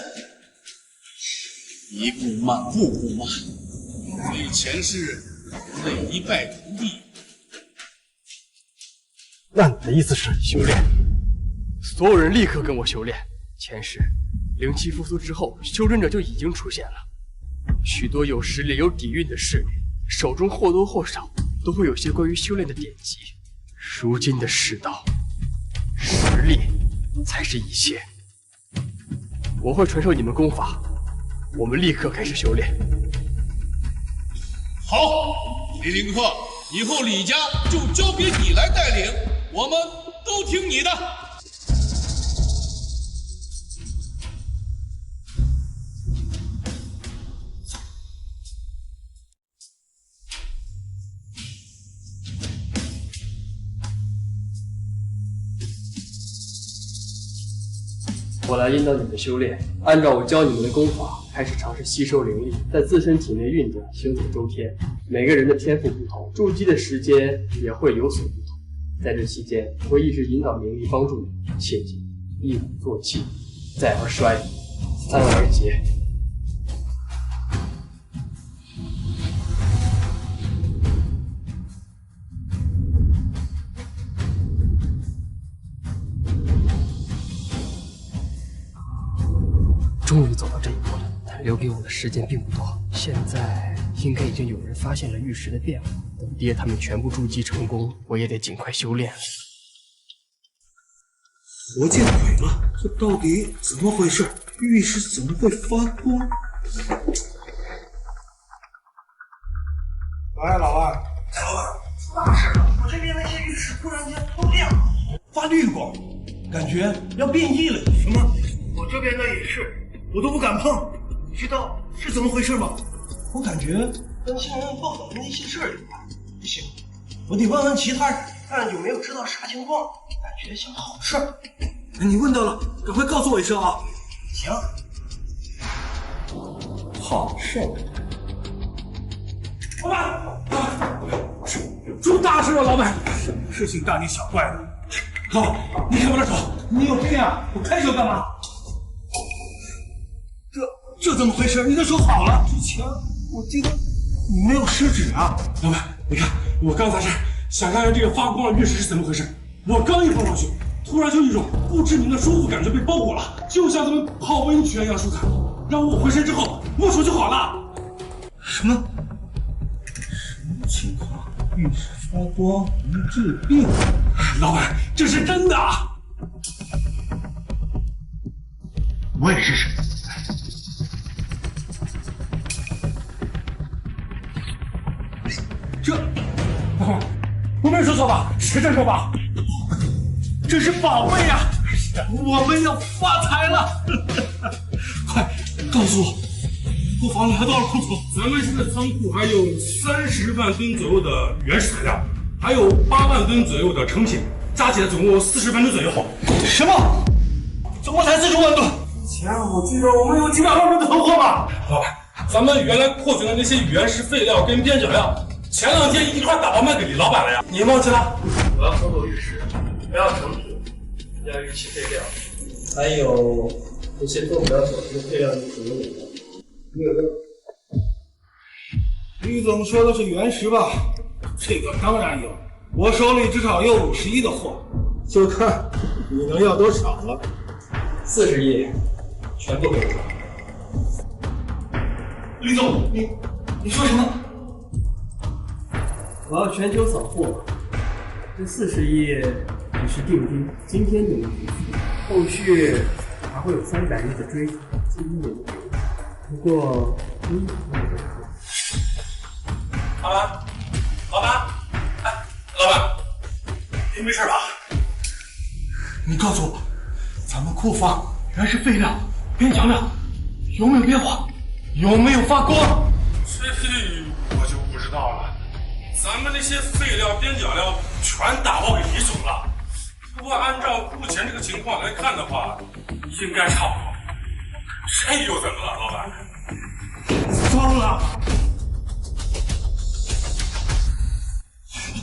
一步慢，步步慢，所以前世人類一敗塗地。那你的意思是修煉？所有人立刻跟我修炼。前世灵气复苏之后，修真者就已经出现了，许多有實力、有底蘊的勢力，手中或多或少都會有些關於修煉的典籍。如今的世道，實力才是一切。我會傳授你們功法，我們立刻開始修煉。好，李靈鶴，以後李家就交給你來帶領，我們都聽你的。我來引導你們修煉，按照我教你們的功法，開始嘗試吸收靈力，在自身體內運轉，行走周天。每個人的天賦不同，築基的時間也會有所不同。在這期間，我會一直引導靈力幫助你。切記，一鼓作氣，再而衰，三而竭。終於走到這一步了，但留給我的時間並不多。現在應該已經有人發現了玉石的變化，等爹他們全部築基成功，我也得盡快修煉了。我見鬼了，這到底怎麼回事？玉石怎麼會發光？覺要變異了。什麼？我這邊的也是，我都不敢碰。你知道是怎麼回事吗？我感覺跟新闻報道的那些事儿有关。不行，我得問問其他人，看有没有知道啥情况。感觉像好事儿。你问到了，赶快告诉我一声啊！行。好事。老板，出大事了！老板，什么事情大惊小怪的？老板，你看我的手，你有病啊！我开手干嘛？这怎么回事？你的手好了？之前我记得你没有食指啊！老板，你看我刚才是想看看这个发光的玉石是怎么回事。我刚一碰上去，突然就一种不知名的舒服感觉被包裹了，就像咱们泡温泉一样舒坦。然后我回身之后，我手就好了。什么情况？玉石发光能治病？老板，这是真的。我也试试。我没有说错吧？是真的吧？这是宝贝呀！我们要发财了！快告诉我，库房里还多少库存？咱们现在仓库还有30万吨左右的原始材料，还有8万吨左右的成品，加起来总共40万吨左右。什么？总共才40万吨？前我记得我们有几百万吨的囤货吧？老板，咱们原来库存的那些原石废料跟边角料，前2天一块打包卖给李老板了呀，你忘记了？我要收购玉石，不要成品，要玉器废料，还有这些做不了手术的废料你怎么理的？李总说的是原石吧？这个当然有，我手里至少有50亿的货，就看你能要多少了。40亿，全部给我。李总，你说什么？我要全球扫货，这40亿只是定金，今天你们结束，后续还会有300亿的追加，今天你们给。不过，老板，哎，老板，你没事吧？你告诉我，咱们库房原石废料、边角料有没有变化？有没有发光？这我就不知道了。咱们那些废料、边角料全打包给李总了。不过按照目前这个情况来看的话，应该差不多。这又怎么了，老板？糟了！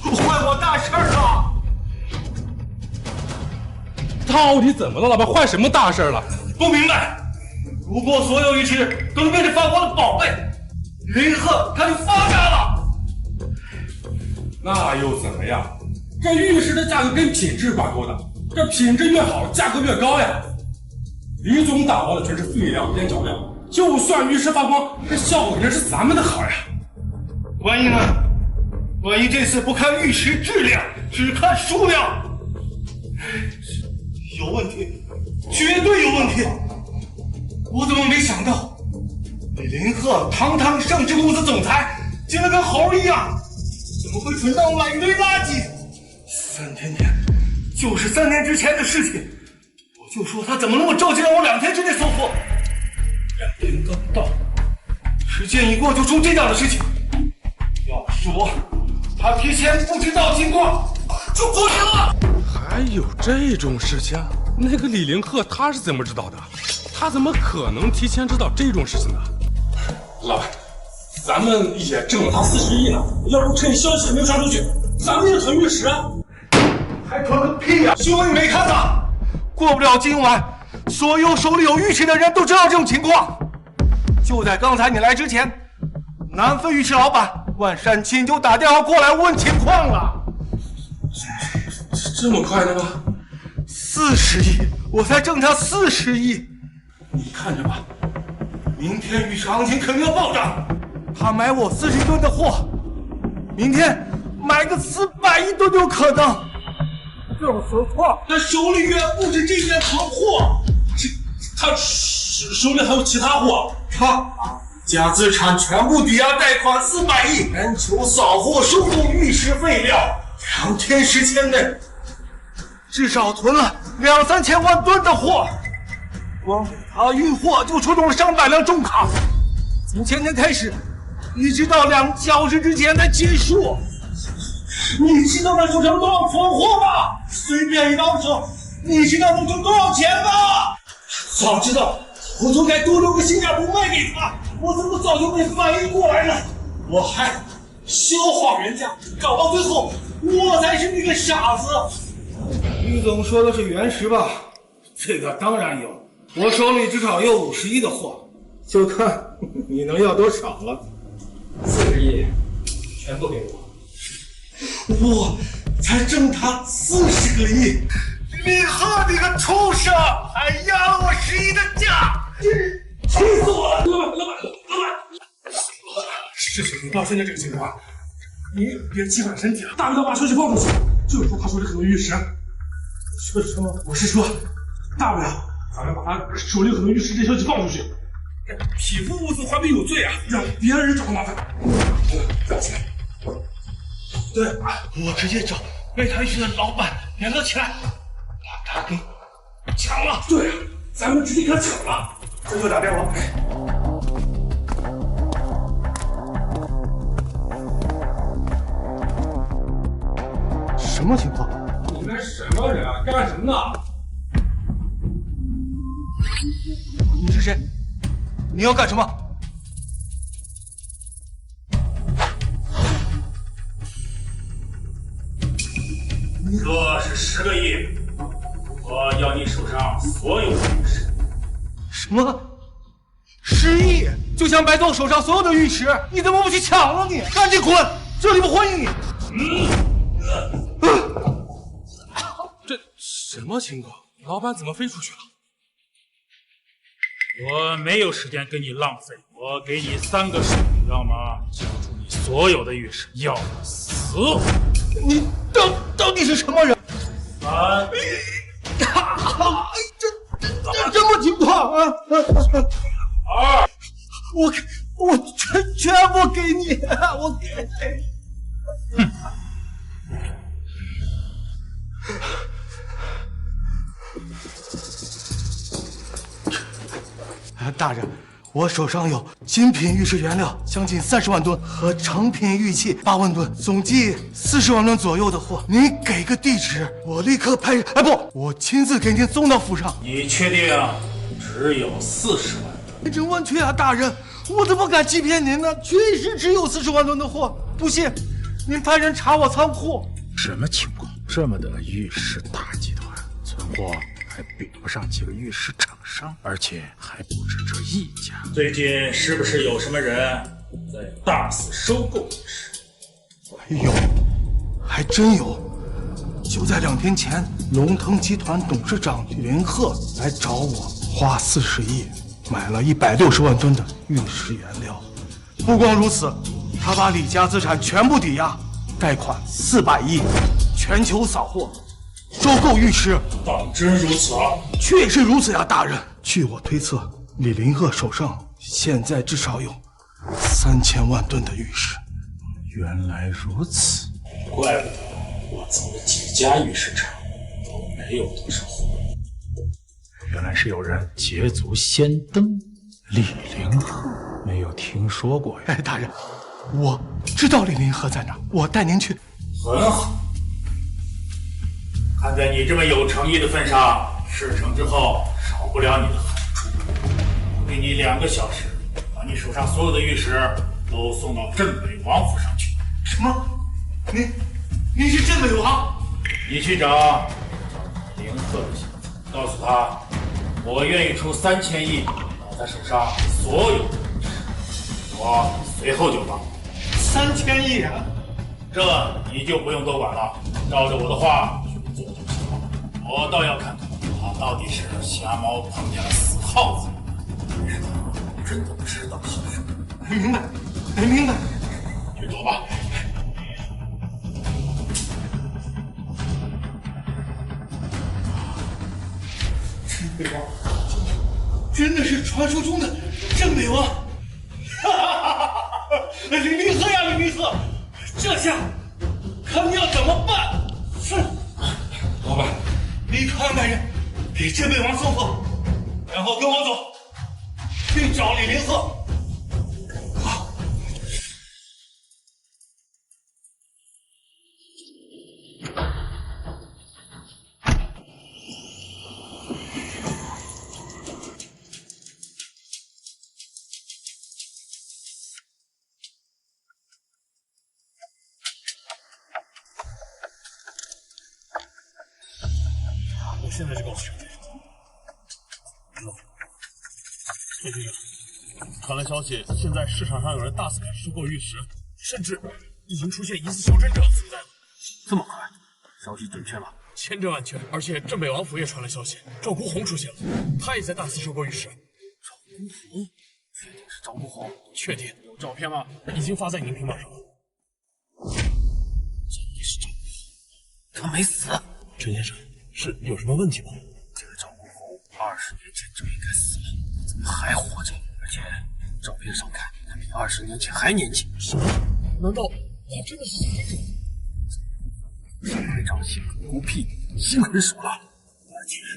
坏我大事了！到底怎么了，老板？坏什么大事了？不明白。如果所有玉石都变成发光的宝贝，林鹤他就发达了。那又怎么样？这玉石的价格跟品质挂钩的，这品质越好，价格越高呀。李总打包的全是废料、边角料，就算玉石发光，这效果肯定是咱们的好呀。万一呢？万一这次不看玉石质量，只看数量，有問題，絕對有問題。我怎麼沒想到，李林鶴堂堂上市公司總裁，竟然跟猴一樣，怎麼會存到買一堆垃圾？3天前，就是3天之前的事情，我就說他怎麼那麼着急讓我2天之內送貨，2天剛到，時間一過就出這樣的事情。要是我，他提前不知道情況，就過年了。還有這種事情？那個李林鶴他是怎麼知道的？他怎麼可能提前知道這種事情呢？老板，咱們也掙了他40億呢，要不趁消息還沒有傳出去，咱們也囤玉石啊！還囤個屁呀！新聞你沒看嗎？過不了今晚，所有手裡有玉石的人都知道這種情況。就在剛才你來之前，南非玉石老闆萬山青就打電話過來問情況了。這麼快的嗎？40億，我才掙他40億。你看着吧，明天玉石行情肯定要暴漲。他買我40噸的貨，明天買個400億噸都有可能。這種時候，他手裡遠不止這件行貨，他手裡還有其他貨。他將資產全部抵押貸款400億，全球掃貨收購玉石廢料，2天時間內至少囤了2、3千万吨的貨，光给他运货就出动了上百辆重卡，从前天开始，一直到2小时之前才结束。你知道那手上多少存货吗？随便一到手，你知道能挣多少钱吗？早知道我就该多留个性价不卖给他，我怎么早就没反应过来呢？我还消耗人家，搞到最后我才是那个傻子。于总说的是原石吧？这个当然有，我手里至少有50亿的货，就看你能要多少了。40亿，全部给我。我才挣他40个亿，你和你个畜生还压了我10亿的价，气死我了！老板，事情到现在这个情况，你别气坏身体了。大不了把消息放出去，就是说他手里很多玉石。说什么？我是说，大不了咱们把他手里很多玉石这消息放出去，匹夫无责，还必有罪啊，让别人找麻烦。站起来。对，我直接找备胎区的老板联络起来，把他给抢了。对啊，咱们直接给他抢了。这就打电话。什么情况？你们什么人啊？干什么呢？你是谁？你要干什么？这是10个亿，我要你手上所有的玉石。什么？10亿就想白动手上所有的玉石？你怎么不去抢了你？赶紧滚！这里不欢迎你。这什么情况？老板怎么飞出去了？我没有时间跟你浪费，我给你3个手，要么交出你所有的玉石，要么死。你到底是什么人？3、这什么情况啊？2，我全部给你，我给。哼。大人，我手上有精品玉石原料将近30万吨和成品玉器8万吨，总计40万吨左右的货。您给个地址，我立刻派人。哎不，我亲自给您送到府上。你确定只有40万吨？真万确啊，大人，我怎么敢欺骗您呢？确实只有40万吨的货。不信，您派人查我仓库。什么情况？这么的玉石大集团，存货还比不上几个玉石厂商，而且还不止这一家。最近是不是有什么人在大肆收购玉石？有，还真有。就在2天前，龙腾集团董事长李林鹤来找我，花40亿买了160万吨的玉石原料。不光如此，他把李家资产全部抵押，贷款400亿，全球扫货，收购玉石。当真如此啊？确实如此呀，大人。据我推测，李林鹤手上现在至少有3000万吨的玉石。原来如此，怪不得我走了几家玉石厂都没有多少货。原来是有人捷足先登。李林鹤没有听说过呀。哎，大人，我知道李林鹤在哪，我带您去。很好，看在你这么有诚意的份上，事成之后少不了你的好处。我给你2个小时，把你手上所有的玉石都送到镇北王府上去。什么？您是镇北王？你去找林鹤的小子，告訴他，我願意出3000億拿他手上所有的玉石，我隨後就到。3000億啊！這你就不用多管了，照着我的話去做就行了。我倒要看看他到底是瞎貓碰見了死耗子，還是他真的知道些什麼。明白，明白。去走吧。镇北王，真的是傳說中的鎮北王！哈哈哈哈！李林鹤呀，李林鹤，這下看你要怎麼辦！是，老闆，离開200人，給鎮北王送貨，然後跟我走，去找李林鶴。好。现在就告诉兄弟，对对对，传来消息，现在市场上有人大肆开始收购玉石，甚至已经出现疑似修真者的存在了。这么快？消息准確嗎？千真萬確，而且鎮北王府也傳來消息，趙孤鴻出現了，他也在大肆收購玉石。趙孤鴻？確定是趙孤鴻？確定。有照片嗎？已經發在您屏幕上了。真的是趙孤鴻？他沒死。陳先生。是有什麼問題嗎？這個趙孤鴻20年前就應該死了，怎麼還活着？而且照片上看，他比20年前還年輕。什麼？難道他真的是修真者？小隊長性格孤僻，心狠手辣，而且他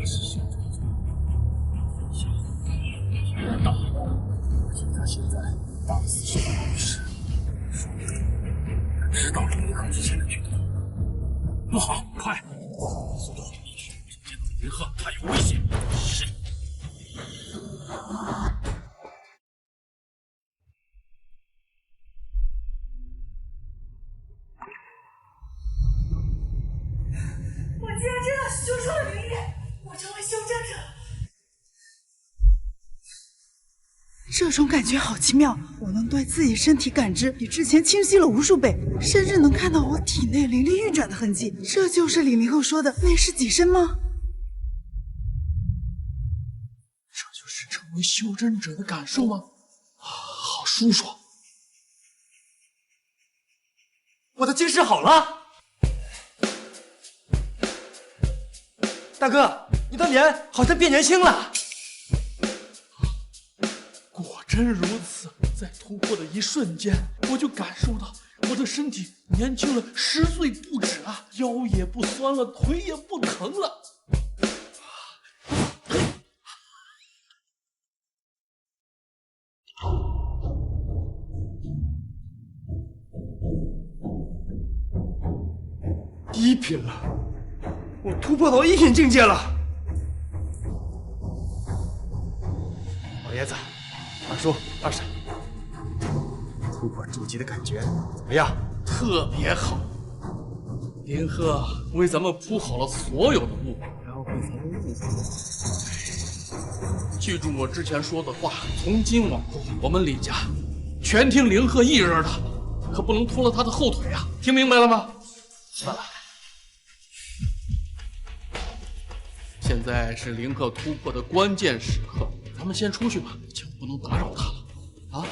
是修真者，小大，而且他現在大肆收購玉石，說不定他知道李林鶴之前的舉动。不好，快！速度！见到李林鶴，他有危險。是。我竟然真的修出了灵力，我成为修真者。这種感覺好奇妙，我能對自己身體感知比之前清晰了無數倍，甚至能看到我體內靈力運轉的痕跡。這就是李林後說的內視己身嗎？這就是成為修真者的感受嗎？好舒爽！我的近視好了。大哥，你的臉好像變年輕了。果真如此，在突破的一瞬間，我就感受到我的身體年輕了10歲不止啊，腰也不酸了，腿也不疼了。1品了，我突破到1品境界了。老爺子，二叔、二嬸，突破禁忌的感覺怎麼樣？特別好。林鶴為咱們鋪好了所有的路，然後被咱們誤會。記住我之前說的話，從今往後，我們李家全聽林鶴一人的，可不能拖了他的後腿啊！聽明白了嗎？算了。現在是林鶴突破的關鍵時刻，咱們先出去吧，就不能打擾他了啊！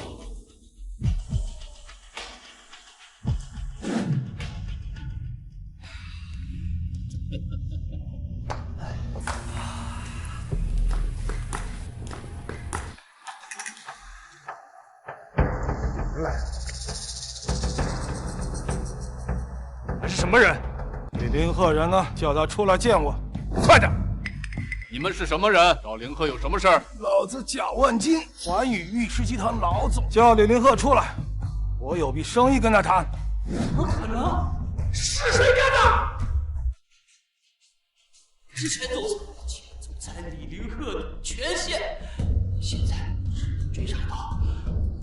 来，还是什么人？李林鶴人呢？叫他出来見我，快點！你們是什麼人？找林鶴有什麼事兒？老子賈萬金，環宇玉石集團老總，叫李林鶴出來，我有筆生意跟他談。怎麼可能？是誰幹的？是前總裁李林鶴的權限，現在追查到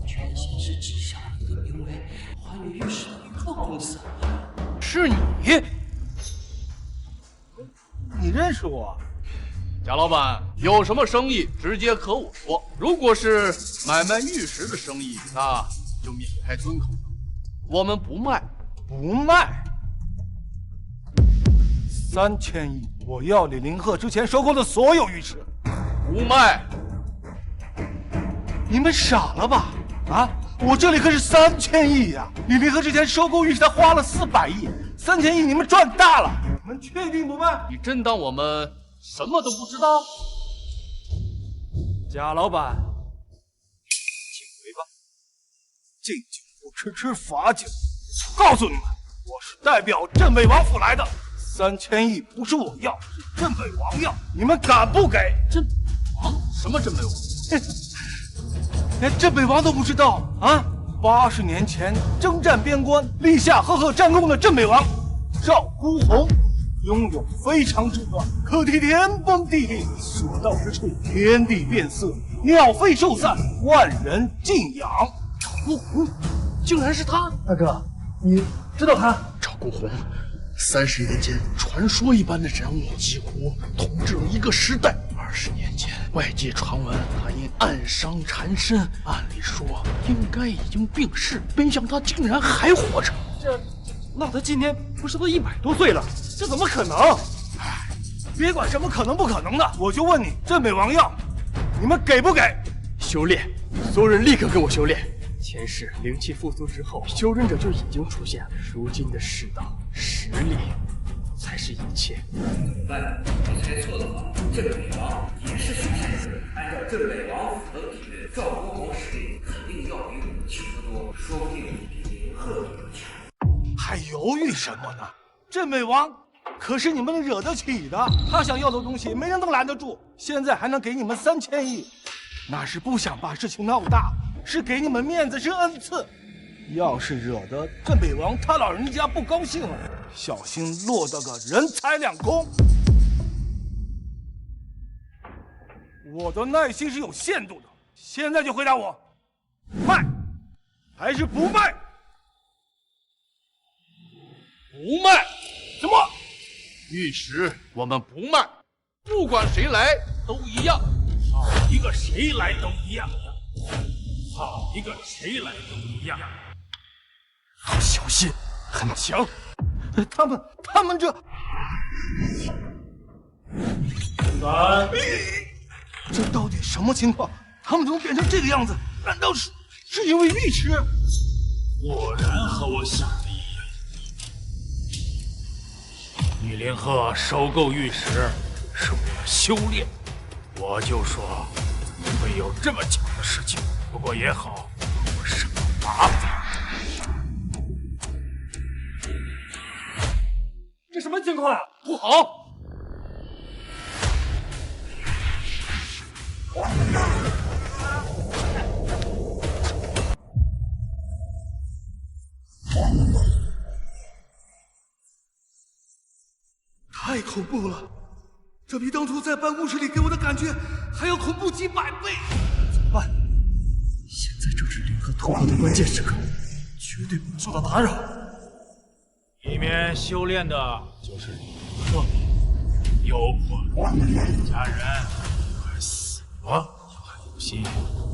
權限是指向了一個名為環宇玉石的宇宙公司。是你？你認識我？賈老闆，有什麼生意直接和我說。如果是買賣玉石的生意，那就免開尊口。我們不賣，不賣。3000億，我要李林鶴之前收購的所有玉石。不賣。你們傻了吧？啊，我這裡可是3000億呀！李林鶴之前收購玉石，他花了400億，3000億你們賺大了。你們確定不賣？你真當我們什麼都不知道？賈老闆，請回吧。敬酒不吃吃罰酒。告訴你們，我是代表镇北王府来的，3000亿不是我要，是镇北王要，你们敢不给？镇北王？什么镇北王？连镇北王都不知道啊！80年前征战边关，立下赫赫战功的镇北王赵孤鸿，拥有非常手段，可替天崩地裂，所到之處天地变色，鸟飞兽散，万人敬仰。赵孤鸿，竟然是他！大哥，你知道他？赵孤鸿，30年前传说一般的人物，几乎统治了一个时代。20年前，外界传闻他因暗伤缠身，按理說應該已經病逝，沒想他竟然還活着。那他今年不是都100多歲了？這怎麼可能？哎，別管什麼可能不可能的，我就問你，鎮北王要，你們給不給？修煉，所有人立刻跟我修煉。前世靈氣復甦之後，修真者就已經出現了。如今的世道，實力才是一切。但不猜錯的話，鎮北王也是修仙者。按照鎮北王府的理論，趙孤鴻實力肯定要比武清河多，說不定比林鶴都強。還猶豫什麼呢？鎮北王可是你們惹得起的，他想要的東西沒人能攔得住。現在還能給你們3000億，那是不想把事情鬧大，是給你們面子，是恩賜。要是惹得鎮北王他老人家不高興了，小心落得個人財兩空。我的耐心是有限度的，現在就回答我，賣還是不賣？不賣？什麼？玉石我們不賣，不管誰來都一樣。好一個誰來都一樣，好一個誰來都一樣。小心，很強。他們這……這到底什麼情況？他們怎麼變成這個樣子？難道是因為玉石？果然和我想的一樣。玉林鶴收購玉石是為了修煉，我就說不會有這麼巧的事情。不過也好，我省了麻煩。這什麼情況啊？不好！太恐怖了，這比當初在辦公室裡給我的感覺還要恐怖幾百倍。怎麼辦？現在正是林鶴突破的關鍵時刻，絕對不能受到打擾。裡面修煉的就是林鶴，有我一家人快死了，你還有心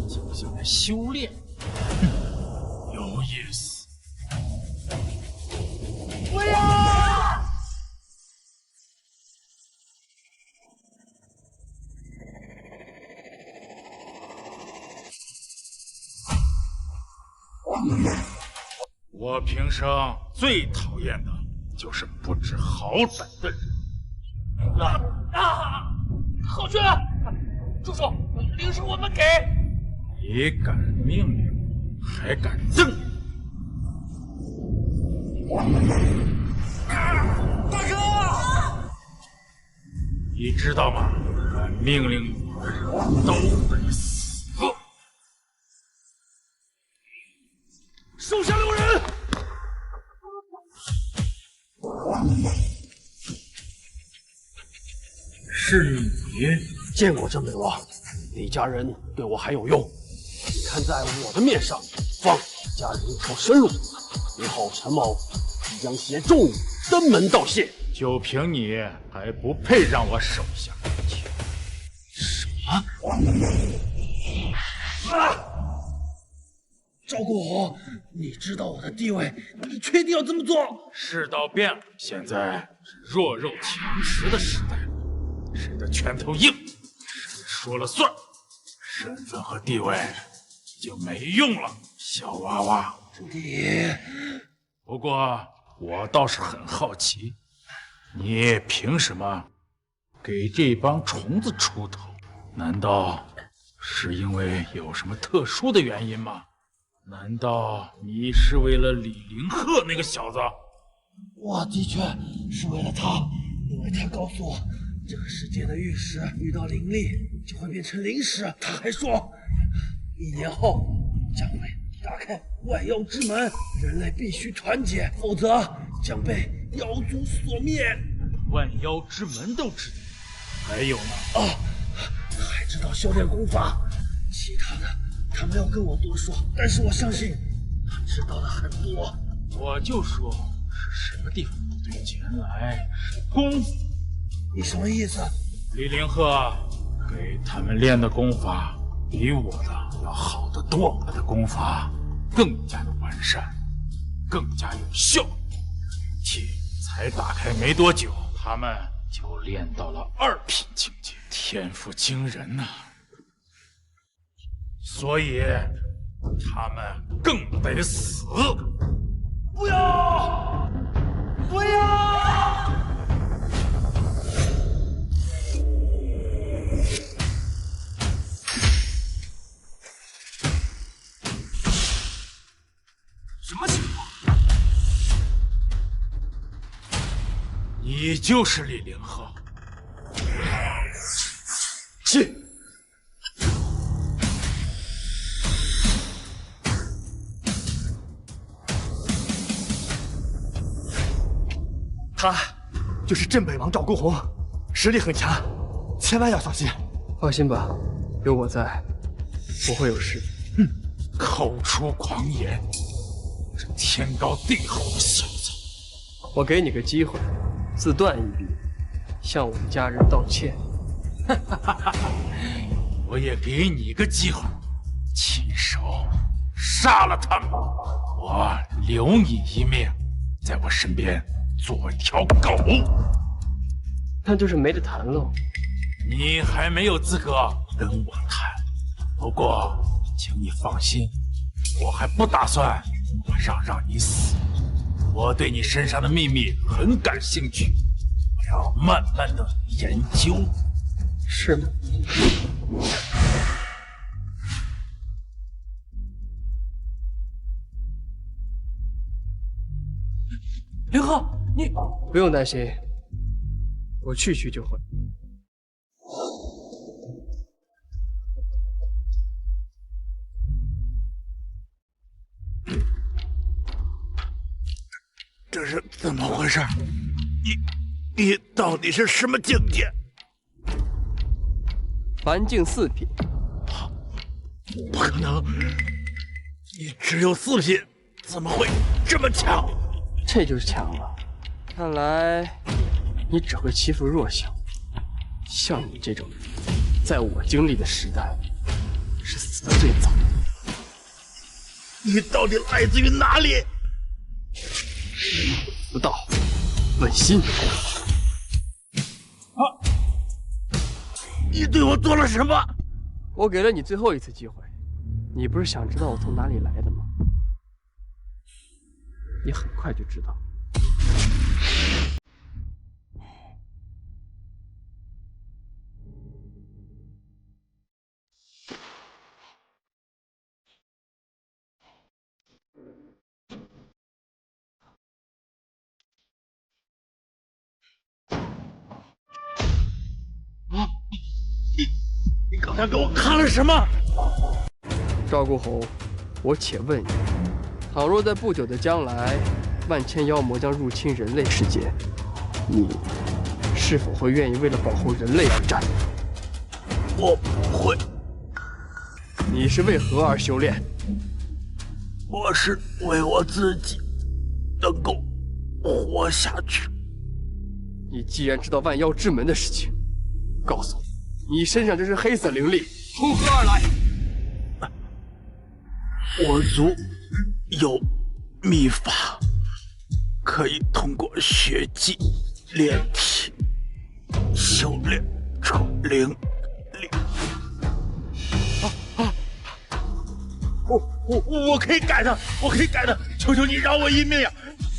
靜下來修煉？有意思。不要！我平生最討厭的就是不知好歹的人。郝轩，住手！灵石我們給。你敢命令，還敢瞪人？大哥！你知道嗎？敢命令我的人都得死。手下留人！是你見過鎮北王，你家人對我還有用，你看在我的面上，放你家人一條生路，以後陳某必將攜重武登門道謝。就憑你還不配讓我手下留情？什麼？趙孤鴻，你知道我的地位，你確定要這麼做？世道變了，現在是弱肉強食的時代了，誰的拳頭硬，誰說了算，身份和地位已經沒用了，小娃娃。你……不過我倒是很好奇，你憑什麼給這幫蟲子出頭？難道是因為有什麼特殊的原因嗎？難道你是為了李凌鶴那個小子？我的確是為了他，因為他告訴我，這個世界的玉石遇到靈力就會變成靈石。他還說，1年後將會打開萬妖之門，人類必須團結，否則將被妖族所滅。萬妖之門都知道，還有呢？他還知道修煉功法，其他的他沒有跟我多說，但是我相信他知道的很多。我就說是什麼地方不對勁，原來是功夫。你什麼意思？李凌鹤给他们練的功法比我的要好得多，我的功法更加的完善，更加有效。武器才打開沒多久，他們就練到了2品境界，天賦驚人呐！所以他們更得死！不要！不要！什么情況？你就是李凌鹤？是。他就是镇北王趙公红，實力很強，千萬要小心。放心吧，有我在，不會有事。口出狂言，這天高地厚的小子！我給你個機會，自斷一臂，向我們家人道歉。我也給你一個機會，親手殺了他們，我留你一命，在我身邊做條狗。那就是沒得談嘍。你還沒有資格跟我談，不過請你放心，我還不打算馬上讓你死。我對你身上的秘密很感興趣，我要慢慢的研究。是嗎？凌鹤，你不用擔心，我去就會。這是怎麼回事？你到底是什麼境界？凡境4品。不可能，你只有4品，怎麼會這麼強？這就是強了。看來你只會欺負弱小，像你這種人，在我經歷的時代是死得最早。你到底來自於哪裡？不道，問心。你對我做了什麼？我給了你最後一次機會，你不是想知道我從哪裡來的嗎？你很快就知道。你刚才給我看了什麼？趙公侯，我且問你，倘若在不久的將來，萬千妖魔將入侵人類世界，你是否會願意為了保護人類而戰？我不會。你是為何而修煉？我是為我自己能夠活下去。你既然知道萬妖之門的事情，告訴我，你身上這是黑色靈力從何而來？我族有秘法，可以通過血祭煉體修煉出靈力。我可以改的，我可以改的，求求你饒我一命呀！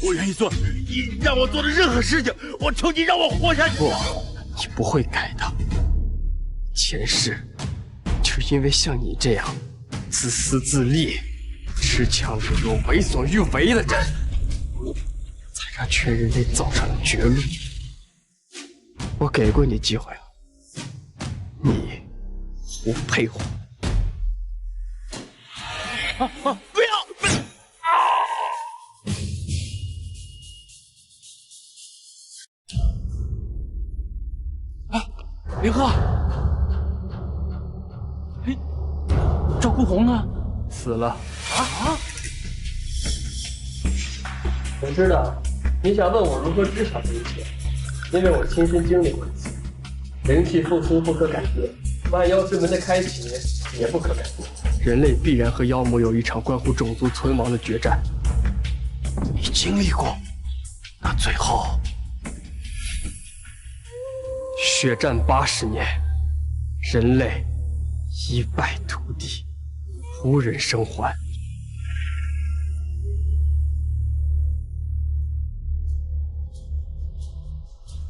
我願意做你讓我做的任何事情，我求你讓我活下去。不，你不會改的。前世就是因為像你這樣自私自利、恃強凌弱、為所欲為的人，才讓全人類走上了絕路。我給過你機會了，你不配活。不要！林鹤，哎，赵孤鸿呢？死了。啊！我知道你想问我如何知晓这一切，因为我親身經歷過一次。靈氣復甦不可改變，萬妖之門的開啟也不可改變。人類必然和妖魔有一場關乎種族存亡的決戰。你經歷過，那最後血戰80年，人類一敗塗地，無人生還。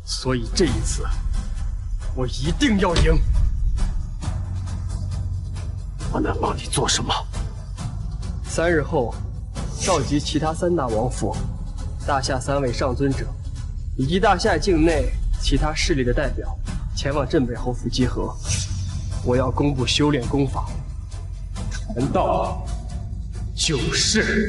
所以這一次，我一定要贏。我能幫你做什麼？3日後，召集其他3大王府、大夏3位上尊者，以及大夏境內其他勢力的代表，前往鎮北侯府集合。我要公布修煉功法，傳道救世。